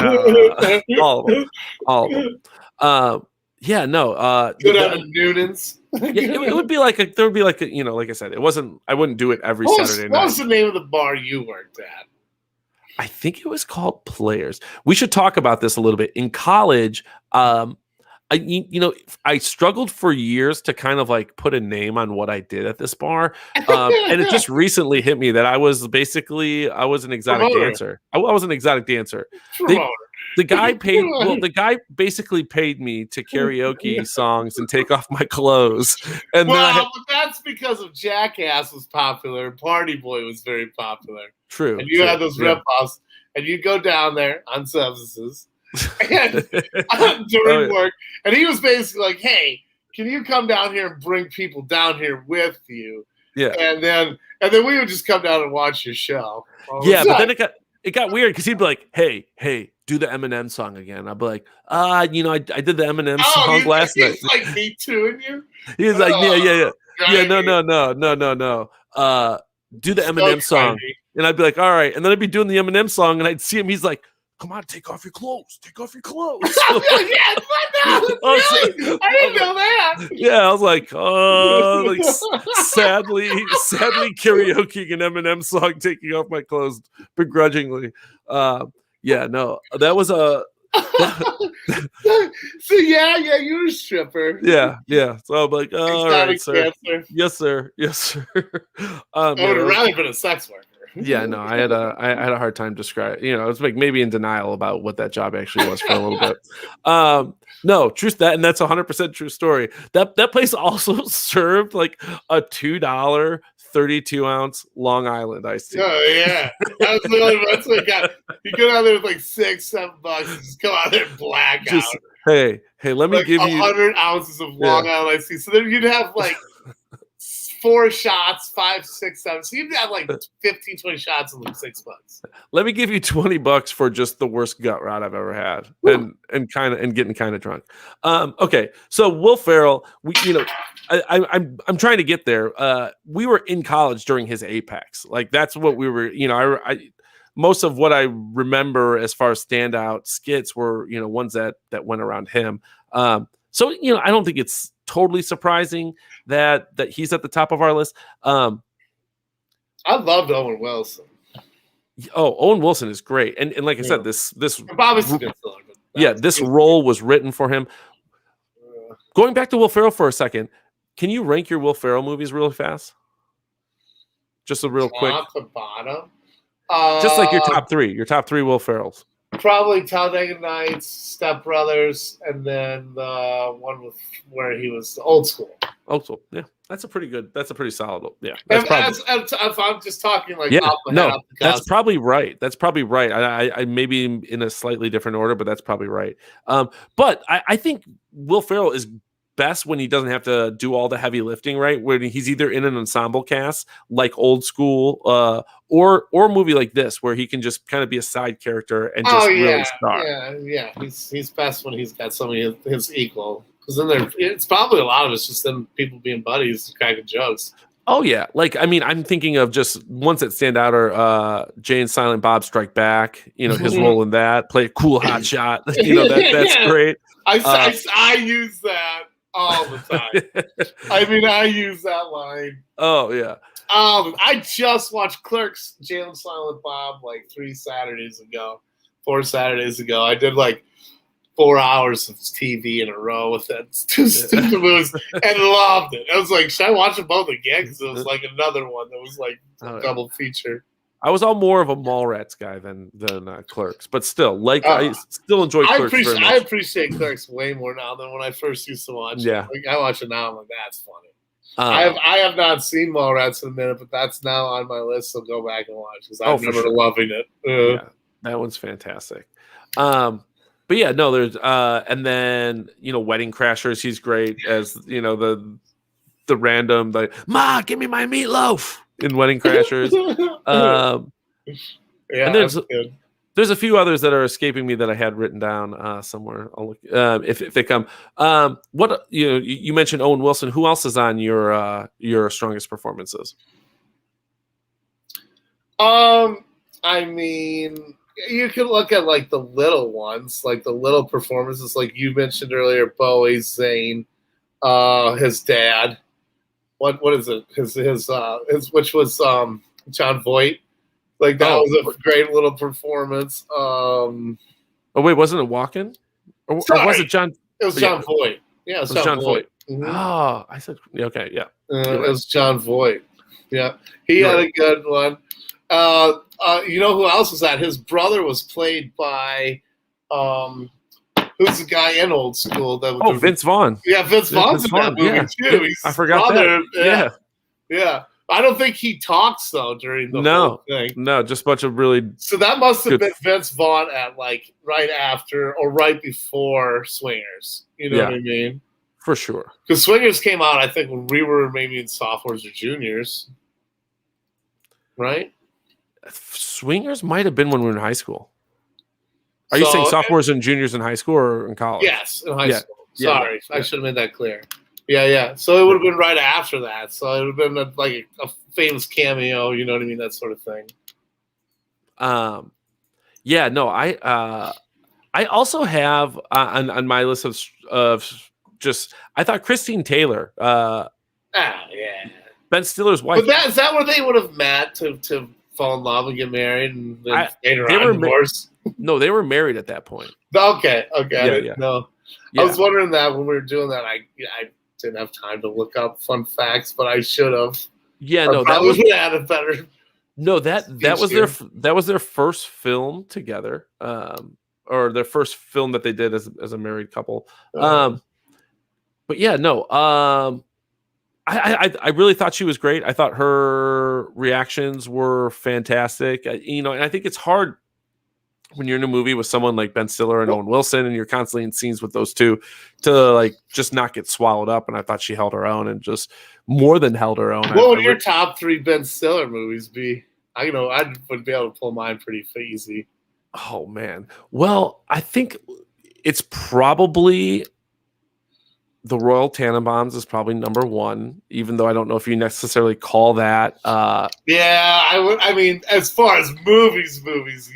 All of them. Yeah, no. Go down to Noonan's. It would be like like I said, I wouldn't do it every Saturday night. What was the name of the bar you worked at? I think it was called Players. We should talk about this a little bit. In college, I struggled for years to kind of like put a name on what I did at this bar. And it just recently hit me that I was an exotic dancer. I was an exotic dancer. The guy basically paid me to karaoke songs and take off my clothes. And but that's because of Jackass was popular. Party Boy was very popular. True. And you had those rip-offs, and you go down there on substances and during work, and he was basically like, "Hey, can you come down here and bring people down here with you?" Yeah. And then we would just come down and watch your show. Yeah, but then it got weird because he'd be like, "Hey, do the Eminem song again." I'd be like, I did the Eminem song last night. He's like me too, and you. He was like, yeah, no. Do the Eminem song, and I'd be like, all right, and then I'd be doing the Eminem song, and I'd see him. He's like, "Come on, take off your clothes. Take off your clothes." Yes, I didn't know that. Yeah, I was like, sadly karaoke an Eminem song, taking off my clothes begrudgingly. Yeah, no, that was a. So yeah, you were a stripper. Yeah. So I'm like, all right, sir. Cancer. Yes, sir. I would have rather been a sex worker. Yeah, no, I had a hard time describing. I was like maybe in denial about what that job actually was for a little bit. No, truth and that's 100% true story. That place also served like a $2 32-ounce Long Island iced tea. Oh yeah, that's what I got. You go down there with like $6-7, just go out there black out. Hey, let me give you 100 ounces of Long Island iced tea. So then you'd have like 4 shots, 5, 6, 7. So you'd have like 15, 20 shots in like $6. Let me give you $20 for just the worst gut rot I've ever had, and getting kind of drunk. Okay, so Will Ferrell, I'm trying to get there. We were in college during his apex. Like that's what we were. I most of what I remember as far as standout skits were ones that went around him. So I don't think it's totally surprising that he's at the top of our list. I loved Owen Wilson. Oh, Owen Wilson is great, and like I said, this this role was written for him. Going back to Will Ferrell for a second, can you rank your Will Ferrell movies really fast? Just a real quick, top to bottom. Just like your top three Will Ferrells. Probably Talladega Nights, Step Brothers, and then the one where he was Old School. Old School, yeah, that's a pretty solid. Yeah, if I'm just talking like that's probably right. I maybe in a slightly different order, but that's probably right. But I think Will Ferrell is best when he doesn't have to do all the heavy lifting, right? When he's either in an ensemble cast like Old School, or a movie like this where he can just kind of be a side character and just really star. Yeah. He's best when he's got somebody his equal. Because then it's probably a lot of it's just them people being buddies, cracking jokes. Oh yeah, like I mean, I'm thinking of just ones that stand out are Jay and Silent Bob Strike Back. You know, his role in that, play a cool hot shot. You know, that's great. I use that all the time. I mean, I use that line. Oh yeah. I just watched Clerks, Jay and Silent Bob like 4 Saturdays ago. I did like 4 hours of TV in a row with that two stupid movies and loved it. I was like, should I watch them both again? Because it was like another one that was like a double feature. I was all more of a Mallrats guy than Clerks, but still, like I still enjoy Clerks very much. I appreciate Clerks way more now than when I first used to watch it. Like, I watch it now, I'm like, that's funny. I have not seen Mallrats in a minute, but that's now on my list, so go back and watch because I remember loving it. Yeah, that one's fantastic. But yeah, no, there's and then Wedding Crashers, he's great as the random Ma, give me my meatloaf in Wedding Crashers. And there's a few others that are escaping me that I had written down somewhere. I'll look if they come. What you mentioned Owen Wilson. Who else is on your strongest performances? I mean, you can look at like the little ones, like the little performances, like you mentioned earlier. Bowie, Zane, his dad. What is it? His which was John Voight. Like that was a great little performance. Oh wait, wasn't it Walken? Or was it John? It was John Voight. Yeah, it was John Voight. Mm-hmm. Oh, I said okay, yeah. It was John Voight. Yeah, he had a good one. You know who else was that? His brother was played by who's the guy in Old School? Vince Vaughn. Yeah, Vince Vaughn's in that movie too. I forgot that. Yeah. I don't think he talks though during the whole thing. No, just a bunch of really. So that must have been Vince Vaughn at like right after or right before Swingers. You know what I mean? For sure. Because Swingers came out, I think, when we were maybe in sophomores or juniors, right? Swingers might have been when we were in high school. Are you saying sophomores and juniors in high school or in college? Yes, in high school. Sorry, I should have made that clear. Yeah. So it would have been right after that. So it would have been like a famous cameo. You know what I mean? That sort of thing. Yeah. No. I also have on my list of just I thought Christine Taylor. Yeah. Ben Stiller's wife. But is that where they would have met to fall in love and get married and then later on divorce? No, they were married at that point. Okay. Yeah. No. I was wondering that when we were doing that. I didn't have time to look up fun facts, but I should have. Yeah, no, that was had a better. No, that was their first film together, or their first film that they did as a married couple. But yeah, no, I really thought she was great. I thought her reactions were fantastic. And I think it's hard when you're in a movie with someone like Ben Stiller and Owen Wilson, and you're constantly in scenes with those two, to like just not get swallowed up. And I thought she held her own, and just more than held her own. What would your top 3 Ben Stiller movies be? I would be able to pull mine pretty easy. Oh man, well, I think it's probably The Royal Tenenbaums is probably number 1, even though I don't know if you necessarily call that. Yeah, I would. I mean, as far as movies,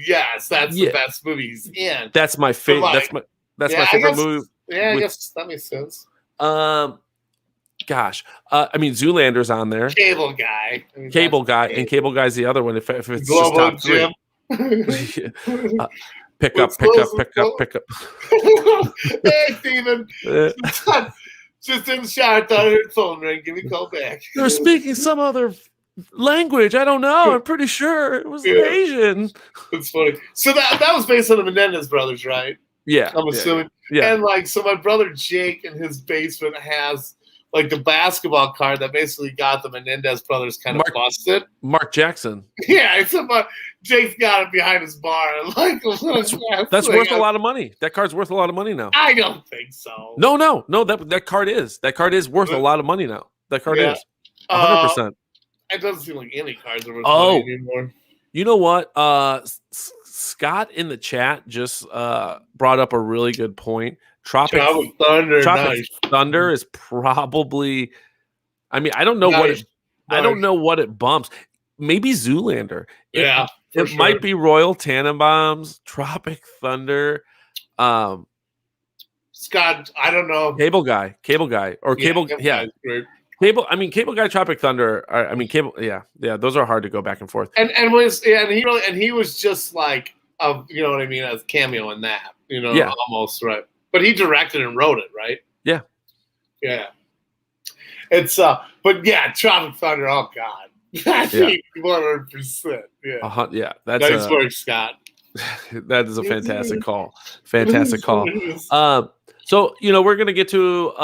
yes, that's the best movie he's in. That's my favorite. That's my favorite movie. Yeah, I guess that makes sense. Gosh, I mean, Zoolander's on there. Cable Guy, and Cable Guy's the other one. If it's just top 3. Pick up. Hey, Steven. Just in the shower, thought I heard the phone ring. Give me a call back. They're speaking some other language. I don't know. I'm pretty sure it was Asian. That's funny. So that was based on the Menendez brothers, right? Yeah. I'm assuming. Yeah. And so my brother Jake in his basement has like the basketball card that basically got the Menendez brothers kind of busted. Mark Jackson. Yeah, it's about Jake's got it behind his bar. Like that's worth a lot of money. That card's worth a lot of money now. I don't think so. No. That card is worth a lot of money now. That card is 100%. It doesn't seem like any cards are worth money anymore. You know what? Scott in the chat just brought up a really good point. Tropic Thunder is probably. I mean, I don't know what it bumps. Maybe Zoolander. It might be Royal Tannenbaums, Tropic Thunder. Scott, I don't know. Cable guy, or Cable. Yeah. Cable. I mean, Cable Guy, Tropic Thunder. I mean, Cable. Yeah. Those are hard to go back and forth. And he was just like you know what I mean, as cameo in that. You know, almost right. But he directed and wrote it, right? Yeah. Yeah. It's but yeah, Tropic Thunder. Oh God, 100%. Yeah. Yeah. That's nice work, Scott. That is a fantastic call. Fantastic call. So, you know, we're going to get to,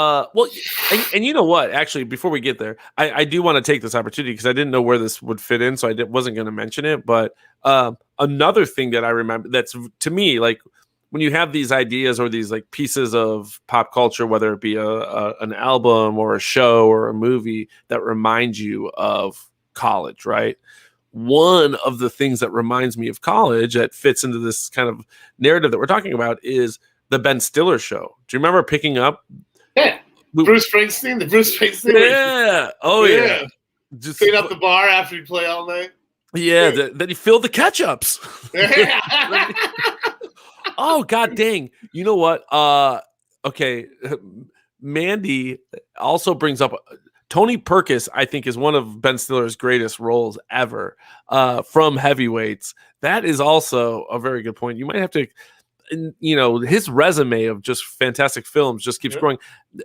and you know what, actually, before we get there, I do want to take this opportunity because I didn't know where this would fit in, so I wasn't going to mention it. But another thing that I remember that's, to me, like, when you have these ideas or these, like, pieces of pop culture, whether it be an album or a show or a movie that reminds you of college, right? One of the things that reminds me of college that fits into this kind of narrative that we're talking about is the Ben Stiller show. Do you remember picking up? Yeah. Bruce Springsteen. Yeah. Oh, yeah. Just clean up the bar after you play all night. Yeah. Then he filled the ketchups. Yeah. Oh, God dang. You know what? Okay. Mandy also brings up Tony Perkis, I think, is one of Ben Stiller's greatest roles ever from Heavyweights. That is also a very good point. You might have to... you know, his resume of just fantastic films just keeps growing.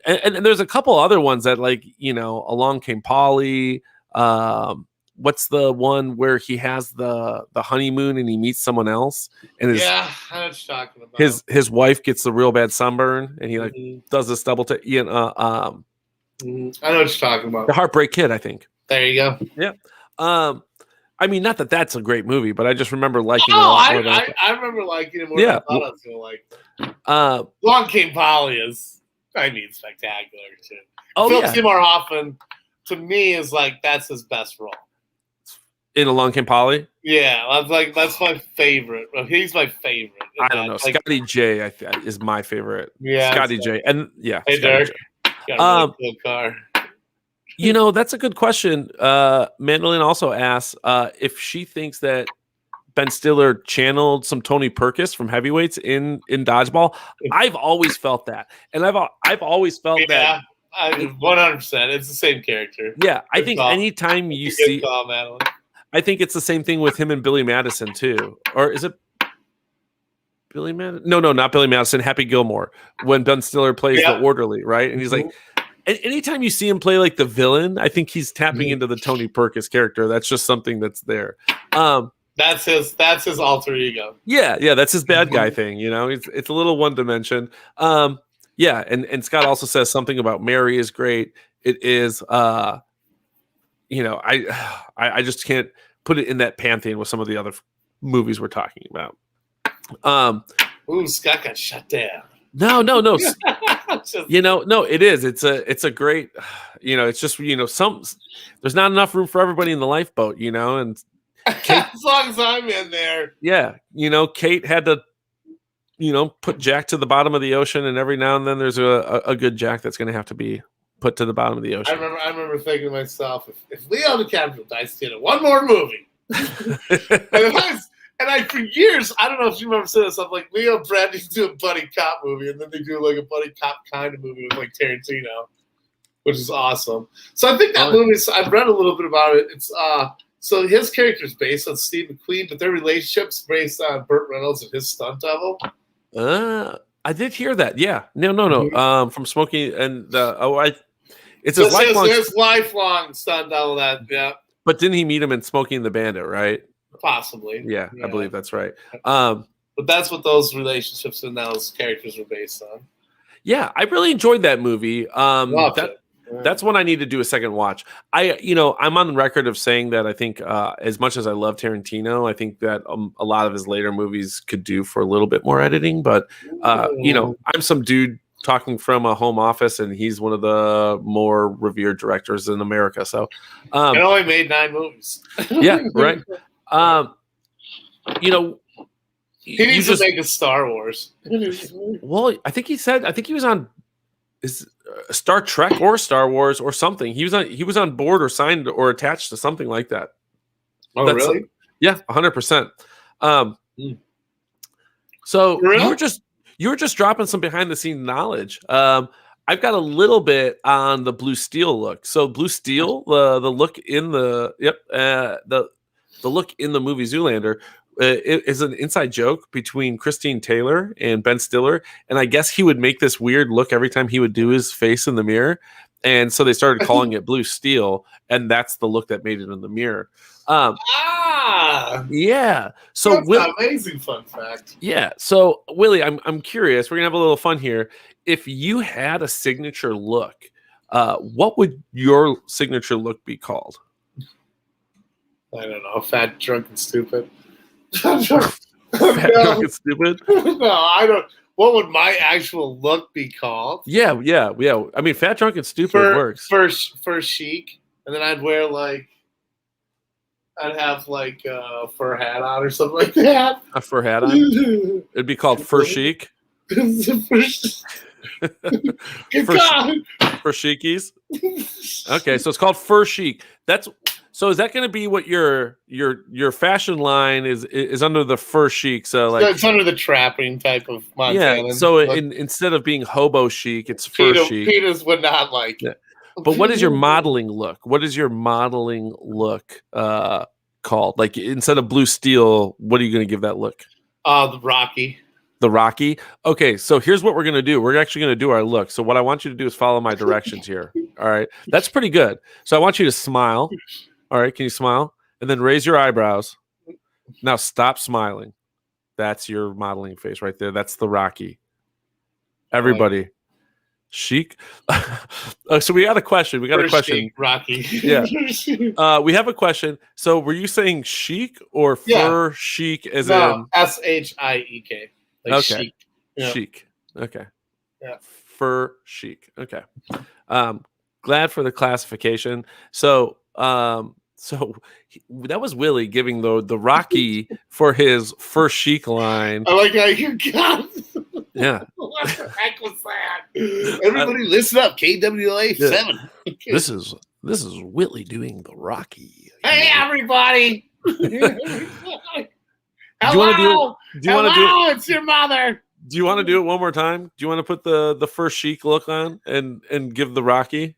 And there's a couple other ones that, like, you know, Along Came Polly. What's the one where he has the honeymoon and he meets someone else? And I know what you're talking about. His wife gets the real bad sunburn and he like does this double take. I know what you're talking about. The Heartbreak Kid, I think. There you go. Yeah. I mean, not that that's a great movie, but I just remember liking it. I remember liking it more than I thought I was going to like. Long Came Polly is, I mean, spectacular, too. Philip Seymour Hoffman, to me, is like, that's his best role. In Along Came Polly? Yeah, that's my favorite. He's my favorite. I don't know. Like, Scotty J is my favorite. Yeah. Scotty J. And, yeah. Hey, Derek. Got a really cool car. You know, that's a good question. Mandolin also asks if she thinks that Ben Stiller channeled some Tony Perkis from Heavyweights in Dodgeball. I've always felt that, and I've always felt that. 100%. It's the same character. Yeah, I think anytime you see, I think it's the same thing with him and Billy Madison too, or is it Billy Madison? No, not Billy Madison. Happy Gilmore when Ben Stiller plays the orderly, right? And he's like. Anytime you see him play like the villain, I think he's tapping into the Tony Perkis character. That's just something that's there. That's his alter ego. Yeah, that's his bad guy thing. You know, it's a little one dimension. Yeah, and Scott also says something about Mary is great. It is. You know, I just can't put it in that pantheon with some of the other movies we're talking about. Ooh, Scott got shut down. No. You know, no, it is. It's a great, you know, it's just, you know, there's not enough room for everybody in the lifeboat, you know, and Kate, as long as I'm in there. Yeah. You know, Kate had to, you know, put Jack to the bottom of the ocean, and every now and then there's a good Jack that's going to have to be put to the bottom of the ocean. I remember thinking to myself, if Leo DiCaprio dies in one more movie. And for years, I don't know if you remember saying this, I'm like, Leo and Brad need to do a buddy cop movie, and then they do like a buddy cop kind of movie with like Tarantino, which is awesome. So I think that movie, I've read a little bit about it. It's so his character's based on Steve McQueen, but their relationship's based on Burt Reynolds and his stunt double. I did hear that. Yeah. No. Mm-hmm. From Smokey and it's his lifelong stunt double. But didn't he meet him in Smokey and the Bandit, right? Possibly. Yeah, I believe that's right. But that's what those relationships and those characters were based on. Yeah, I really enjoyed that movie. Loved it. That's when I need to do a second watch. I'm on the record of saying that I think as much as I love Tarantino, I think that a lot of his later movies could do for a little bit more editing. But, I'm some dude talking from a home office, and he's one of the more revered directors in America. So it only made 9 movies. Yeah, right. He needs to make a Star Wars. Well, I think he was on Star Trek or Star Wars or something. He was on board or signed or attached to something like that. Oh, really? Yeah, 100%. So really? you were just dropping some behind the scenes knowledge. I've got a little bit on the Blue Steel look. So Blue Steel, the look in the look in the movie Zoolander. It is an inside joke between Christine Taylor and Ben Stiller, and I guess he would make this weird look every time he would do his face in the mirror, and so they started calling it Blue Steel, and that's the look that made it in the mirror. Yeah. So that's an amazing fun fact. Yeah. So Willie, I'm curious. We're gonna have a little fun here. If you had a signature look, what would your signature look be called? I don't know. Fat, drunk, and stupid. Fat, drunk, and stupid? No, I don't. What would my actual look be called? Yeah. I mean, fat, drunk, and stupid works. First chic, and then I'd have like a fur hat on or something like that. A fur hat on? It'd be called fur chic. For chikies. Okay, so it's called fur chic. So is that going to be what your fashion line is under the fur chic? So like it's under the trapping type of Montana. Yeah. So instead of being hobo chic, it's fur chic. Peters would not like it. But what is your modeling look? What is your modeling look called? Like instead of Blue Steel, what are you going to give that look? The Rocky. The Rocky. Okay, so here's what we're going to do. We're actually going to do our look. So what I want you to do is follow my directions here. All right. That's pretty good. So I want you to smile. All right. Can you smile? And then raise your eyebrows. Now stop smiling. That's your modeling face right there. That's the Rocky. Everybody. Chic. So we got a question. We got a question. Chic, Rocky. Yeah. We have a question. So were you saying chic or fur chic as in SHIEK? Like okay. Chic. Yeah. Chic. Okay. Yeah. Fur chic. Okay. Glad for the classification. So that was Willie giving the Rocky for his fur chic line. I like how you got. Yeah. What the heck was that? Everybody listen up. KWA 7. Okay. This is Willie doing the Rocky. Hey everybody. Do you want to do it? It's your mother. Do you want to do it one more time? Do you want to put the fur chic look on and give the Rocky?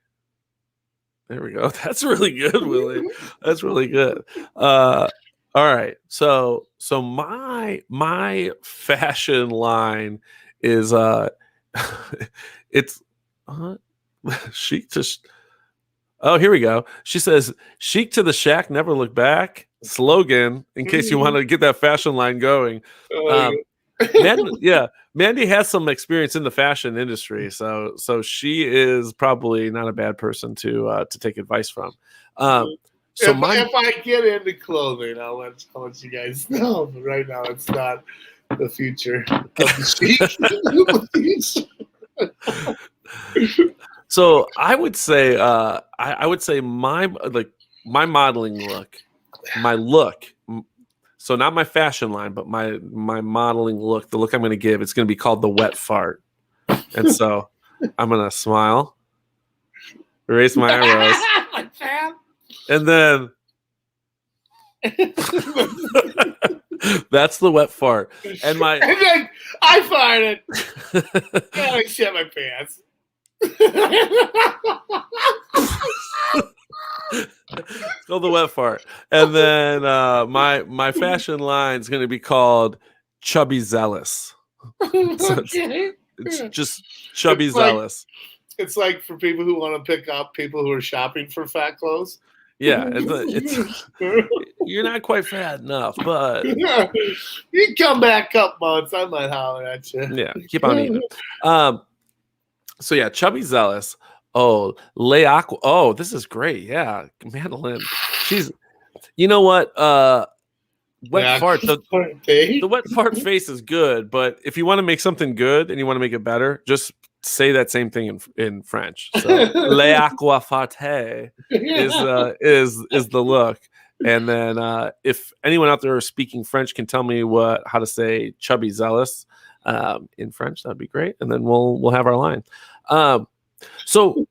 There we go. That's really good, Willie. That's really good. All right. So my fashion line is it's chic to. Oh, here we go. She says, "Chic to the shack, never look back." Slogan in case you want to get that fashion line going. Mandy has some experience in the fashion industry, so she is probably not a bad person to take advice from. If I get into clothing, I'll let you guys know. But right now, it's not the future of the chic. So I would say my modeling look. My look, so not my fashion line, but my modeling look, the look I'm going to give, it's going to be called the wet fart. And so I'm going to smile, raise my eyebrows, and then that's the wet fart. And then I farted. I shit my pants. It's called the wet fart. And then my fashion line is going to be called Chubby Zealous. So it's just Chubby Zealous. It's like for people who want to pick up people who are shopping for fat clothes. Yeah, it's you're not quite fat enough, but you come back a couple months, I might holler at you. Yeah, keep on eating. So yeah, Chubby Zealous. Oh, Leaqua. Oh, this is great. Yeah, Madeline. She's. You know what? Wet fart. The wet fart face is good, but if you want to make something good and you want to make it better, just say that same thing in French. So Leaqua farte is the look. And then if anyone out there is speaking French can tell me how to say chubby zealous in French, that'd be great. And then we'll have our line. So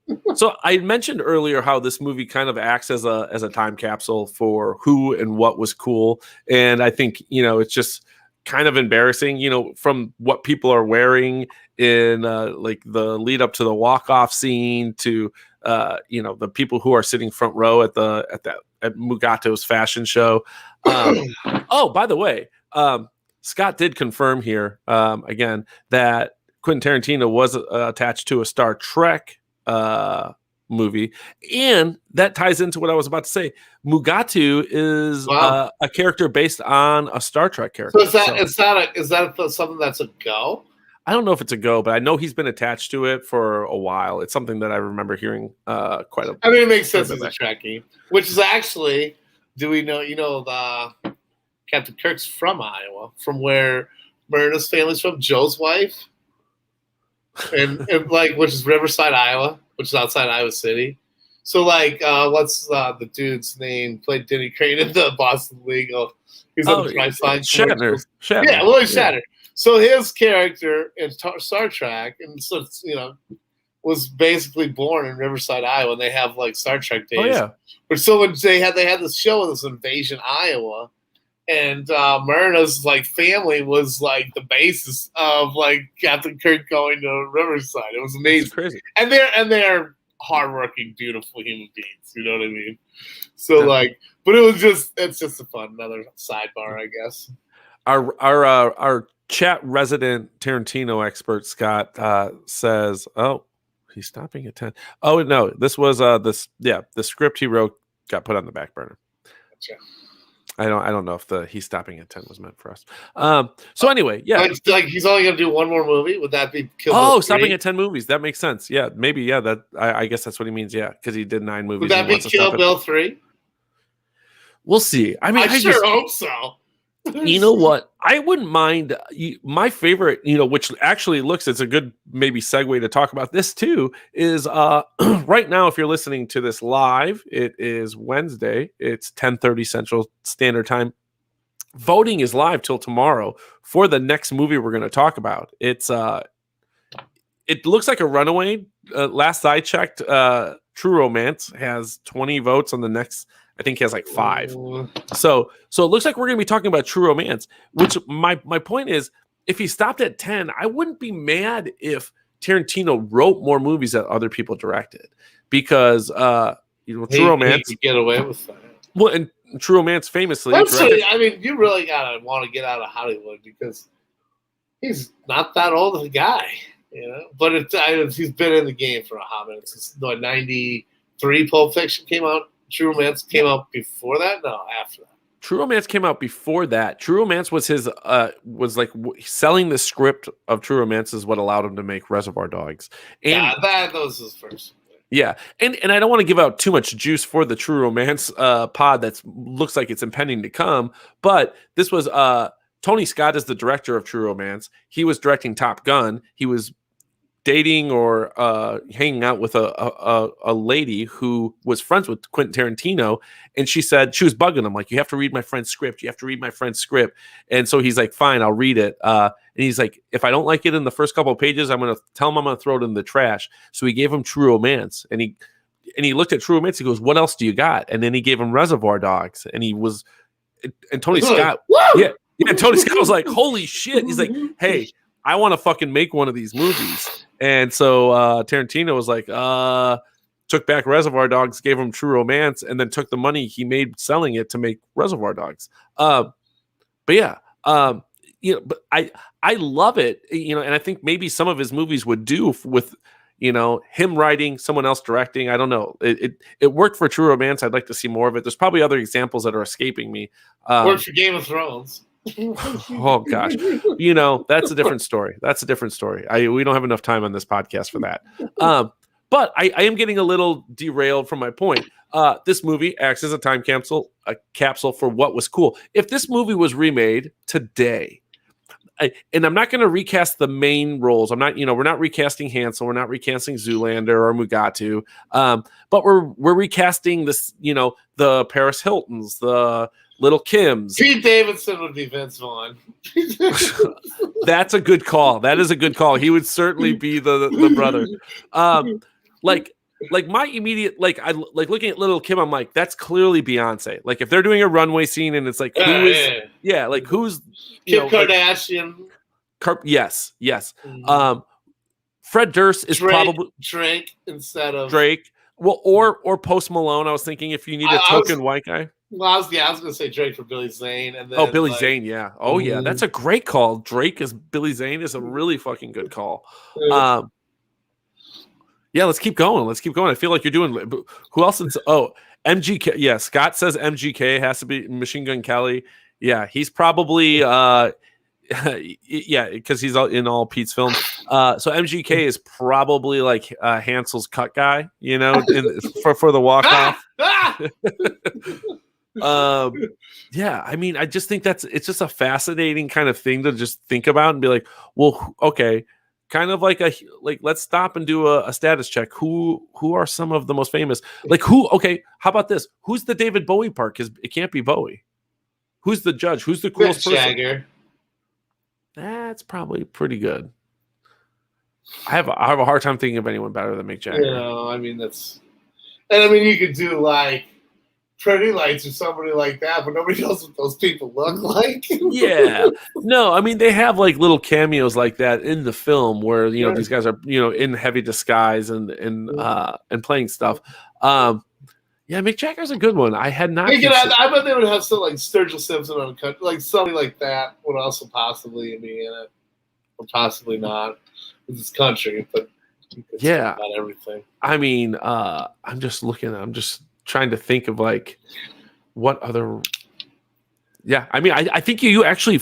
I mentioned earlier how this movie kind of acts as a time capsule for who and what was cool. And I think, it's just kind of embarrassing, from what people are wearing in like the lead up to the walk-off scene to the people who are sitting front row at Mugato's fashion show. Oh, by the way, Scott did confirm here again that Quentin Tarantino was attached to a Star Trek movie, and that ties into what I was about to say. Mugatu is a character based on a Star Trek character. So is that something that's a go? I don't know if it's a go, but I know he's been attached to it for a while. It's something that I remember hearing quite a bit. I mean, it makes sense as a Trekkie, which is actually, do we know, the Captain Kirk's from Iowa, from where Myrna's family's from, Joe's wife, and which is Riverside, Iowa, which is outside Iowa City. So what's the dude's name? Played Denny Crane in the Boston Legal. He's on the Priceline. Shatner. Yeah, Willie Shatner. So his character in Star Trek, and so was basically born in Riverside, Iowa. And they have Star Trek days. Oh yeah. But so when they had this show, this Invasion Iowa, and Myrna's family was the basis of Captain Kirk going to Riverside. It was amazing. That's crazy. And they're hardworking, beautiful human beings. You know what I mean? So but it's just another sidebar, I guess. Our chat resident Tarantino expert Scott says, "Oh, he's stopping at 10." Oh no, this was the script he wrote got put on the back burner. Gotcha. I don't know if the he's stopping at 10 was meant for us. So anyway, yeah. He's only gonna do one more movie. Would that be Kill Bill 3? Stopping at 10 movies. That makes sense. Yeah, maybe. Yeah, that I guess that's what he means. Yeah, because he did 9 movies. Would that be Kill Bill 3? We'll see. I mean, I sure hope so. You know what? I wouldn't mind. My favorite, which actually it's a good maybe segue to talk about this too, is right now, if you're listening to this live, it is Wednesday. It's 10:30 Central Standard Time. Voting is live till tomorrow for the next movie we're going to talk about. It looks like a runaway. Last I checked, True Romance has 20 votes on the next. I think he has 5. So it looks like we're going to be talking about True Romance, which my point is, if he stopped at 10, I wouldn't be mad if Tarantino wrote more movies that other people directed, because True Romance, he could get away with that. Well, and True Romance famously. I mean, you really gotta want to get out of Hollywood because he's not that old of a guy, But he's been in the game for a hot minute since 93. Pulp Fiction came out. True Romance came out before that? No, after that. True Romance came out before that. True Romance was his selling the script of True Romance is what allowed him to make Reservoir Dogs. And that was his first. Yeah, and I don't want to give out too much juice for the True Romance pod that looks like it's impending to come, but this was Tony Scott is the director of True Romance. He was directing Top Gun. He was dating or hanging out with a lady who was friends with Quentin Tarantino, and she said she was bugging him you have to read my friend's script. You have to read my friend's script. And so he's like, fine, I'll read it. And he's like, if I don't like it in the first couple of pages, I'm gonna tell him I'm gonna throw it in the trash. So he gave him True Romance, and he looked at True Romance. He goes, what else do you got? And then he gave him Reservoir Dogs, and Tony Scott, and Tony Scott was like, holy shit. He's like, hey, I want to fucking make one of these movies. And so Tarantino was like, took back Reservoir Dogs, gave him True Romance, and then took the money he made selling it to make Reservoir Dogs. But I love it, and I think maybe some of his movies would do with, him writing, someone else directing. I don't know. It worked for True Romance. I'd like to see more of it. There's probably other examples that are escaping me. Worked for Game of Thrones. Oh gosh, that's a different story. We don't have enough time on this podcast for that. But I am getting a little derailed from my point. This movie acts as a time capsule, for what was cool. If this movie was remade today, and I'm not going to recast the main roles. I'm not, we're not recasting Hansel, we're not recasting Zoolander or Mugatu, but we're recasting this, the Paris Hiltons, the Little Kims. Pete Davidson would be Vince Vaughn. That's a good call. That is a good call. He would certainly be the brother. Like my immediate, I looking at Little Kim, I'm like, that's clearly Beyonce. Like if they're doing a runway scene and it's like, who's Kim Kardashian? Yes. Mm-hmm. Fred Durst is probably Drake instead of Drake. Well, or Post Malone. I was thinking if you need a token white guy. Well, I was going to say Drake for Billy Zane. And then, Billy Zane, yeah. Oh, yeah. That's a great call. Drake as Billy Zane is a really fucking good call. Yeah, let's keep going. I feel like you're doing. Who else? MGK. Yeah, Scott says MGK has to be Machine Gun Kelly. Yeah, he's probably because he's in all Pete's films. So MGK is probably like Hansel's cut guy, for the walk off. Yeah, I mean, I just think it's just a fascinating kind of thing to just think about and be like, well, okay. Kind of like let's stop and do a status check. Who are some of the most famous? Okay, how about this? Who's the David Bowie part? Because it can't be Bowie. Who's the judge? Who's the coolest person? Jagger. That's probably pretty good. I have a hard time thinking of anyone better than Mick Jagger. You could do like Pretty Lights or somebody like that, but nobody knows what those people look like. Yeah. No, I mean, they have like little cameos like that in the film where, these guys are, in heavy disguise and playing stuff. Yeah, Mick Jagger's a good one. I had not. I bet they would have some like Sturgill Simpson on cut, like somebody like that would also possibly be in it, or possibly not. It's country, but yeah, not everything. I mean, I'm just trying to think of like what other. Yeah, I mean, I think you actually.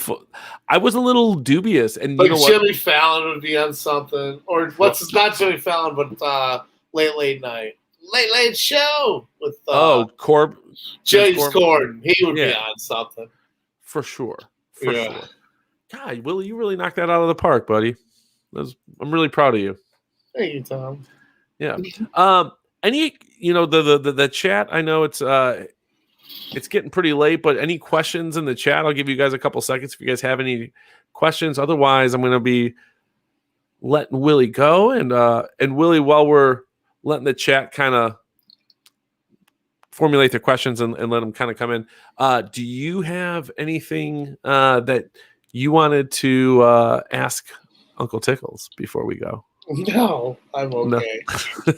I was a little dubious, and like Jimmy Fallon would be on something, or not Jimmy Fallon, but Late Night. Late Show with James Corden. He would be on something for sure. Sure. God, Willie, you really knocked that out of the park, buddy. I'm really proud of you. Thank you, Tom. Yeah. Any the chat? I know it's getting pretty late, but any questions in the chat? I'll give you guys a couple seconds if you guys have any questions. Otherwise, I'm going to be letting Willie go, and Willie, while we're letting the chat kind of formulate their questions and let them kind of come in. Do you have anything that you wanted to ask Uncle Tickles before we go? No, I'm okay.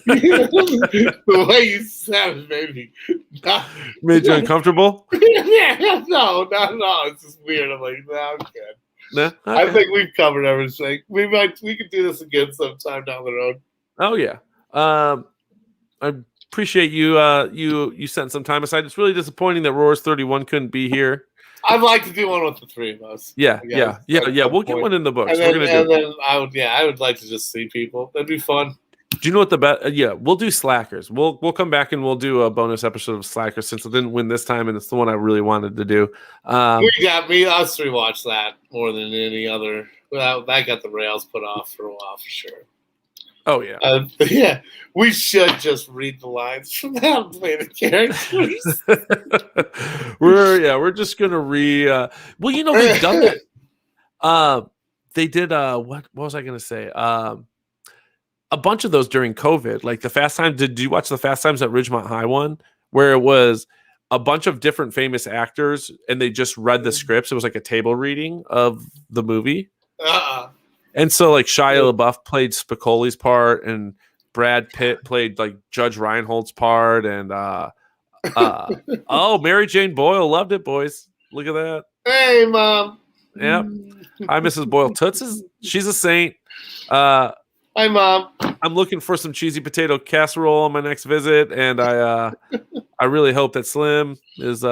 No. The way you said it made you uncomfortable? Yeah, no. It's just weird. I'm like, no, I'm good. No? Okay. I think we've covered everything. We could do this again sometime down the road. Oh yeah. I appreciate you you sent some time aside. It's really disappointing that Roars 31 couldn't be here. I'd like to do one with the three of us. Yeah. We'll get one in the books. I would like to just see people. That'd be fun. Do you know what the best? Yeah, we'll do Slackers. We'll come back and we'll do a bonus episode of Slackers since I didn't win this time, and it's the one I really wanted to do. We got me. Us three watch that more than any other. Well, that got the rails put off for a while for sure. Oh yeah, yeah. We should just read the lines from that and play the characters. we're just gonna well, they've done that. They did. What was I gonna say? A bunch of those during COVID, like the Fast Times. Did you watch the Fast Times at Ridgemont High one, where it was a bunch of different famous actors and they just read the scripts? It was like a table reading of the movie. And so like Shia LaBeouf played Spicoli's part and Brad Pitt played like Judge Reinhold's part. And Mary Jane Boyle loved it, boys. Look at that. Hey, Mom. Yep. Hi, Mrs. Boyle. Toots she's a saint. Hi, Mom. I'm looking for some cheesy potato casserole on my next visit, and I really hope that Slim is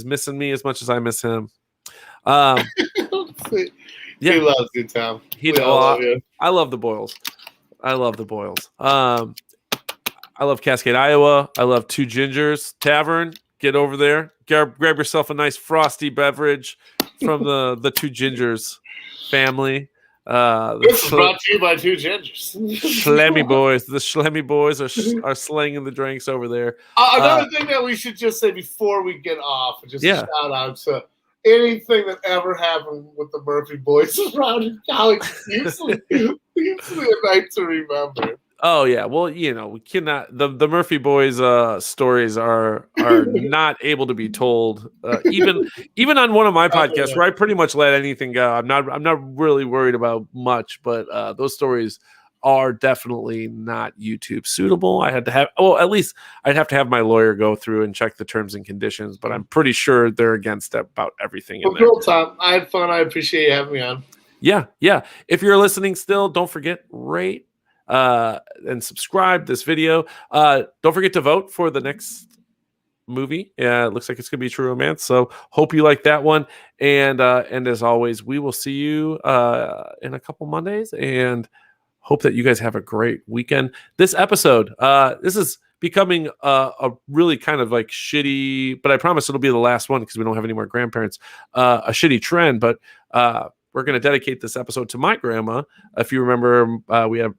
missing me as much as I miss him. Yeah. He loves you, Tom. I love the Boyles. I love the Boyles. I love Cascade, Iowa. I love Two Gingers Tavern. Get over there. Grab yourself a nice frosty beverage from the Two Gingers family. This is brought to you by Two Gingers. Schlemmy boys. The Schlemmy boys are slanging the drinks over there. Another thing that we should just say before we get off, just a shout out to anything that ever happened with the Murphy boys around in college. Usually a night to remember. Oh yeah, well we cannot. The Murphy boys stories are not able to be told. Even on one of my podcasts where I pretty much let anything go. I'm not really worried about much, but those stories are definitely not YouTube suitable. I had to have at least I'd have to have my lawyer go through and check the terms and conditions, but I'm pretty sure they're against about everything in there. Cool, Tom. I had fun. I appreciate you having me on. Yeah. If you're listening still, don't forget rate and subscribe this video. Don't forget to vote for the next movie. It looks like it's gonna be True Romance, so hope you like that one. And as always, we will see you in a couple Mondays, and hope that you guys have a great weekend. This episode, this is becoming a really kind of like shitty, but I promise it'll be the last one because we don't have any more grandparents. A shitty trend, but we're going to dedicate this episode to my grandma. If you remember, we have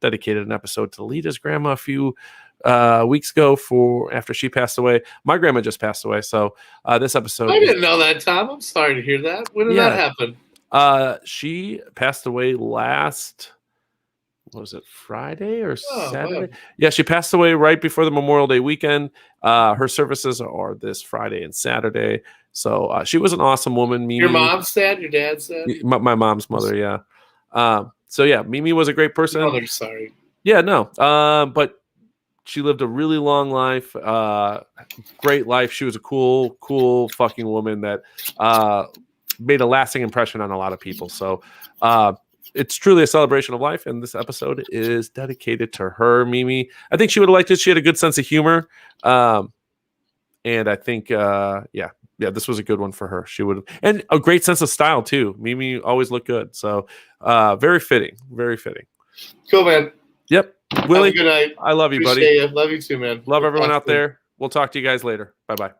dedicated an episode to Lita's grandma a few weeks ago after she passed away. My grandma just passed away, so this episode. I didn't know that, Tom. I'm sorry to hear that. When did that happen? She passed away last. What was it, Friday or Saturday? Wow. Yeah, she passed away right before the Memorial Day weekend. Her services are this Friday and Saturday. So she was an awesome woman. Mimi. Your mom's dad? Your dad's dad? My mom's mother, yeah. So yeah, Mimi was a great person. Mother, sorry. Yeah, no. But she lived a really long life. Great life. She was a cool fucking woman that made a lasting impression on a lot of people. So it's truly a celebration of life, and this episode is dedicated to her, Mimi. I think she would have liked it. She had a good sense of humor, and I think, this was a good one for her. She would, and a great sense of style too. Mimi always looked good, so very fitting, very fitting. Cool, man. Yep, Willie. Have a good night. I love you, Appreciate buddy. You. Love you too, man. Love everyone out there. We'll talk to you guys later. Bye bye.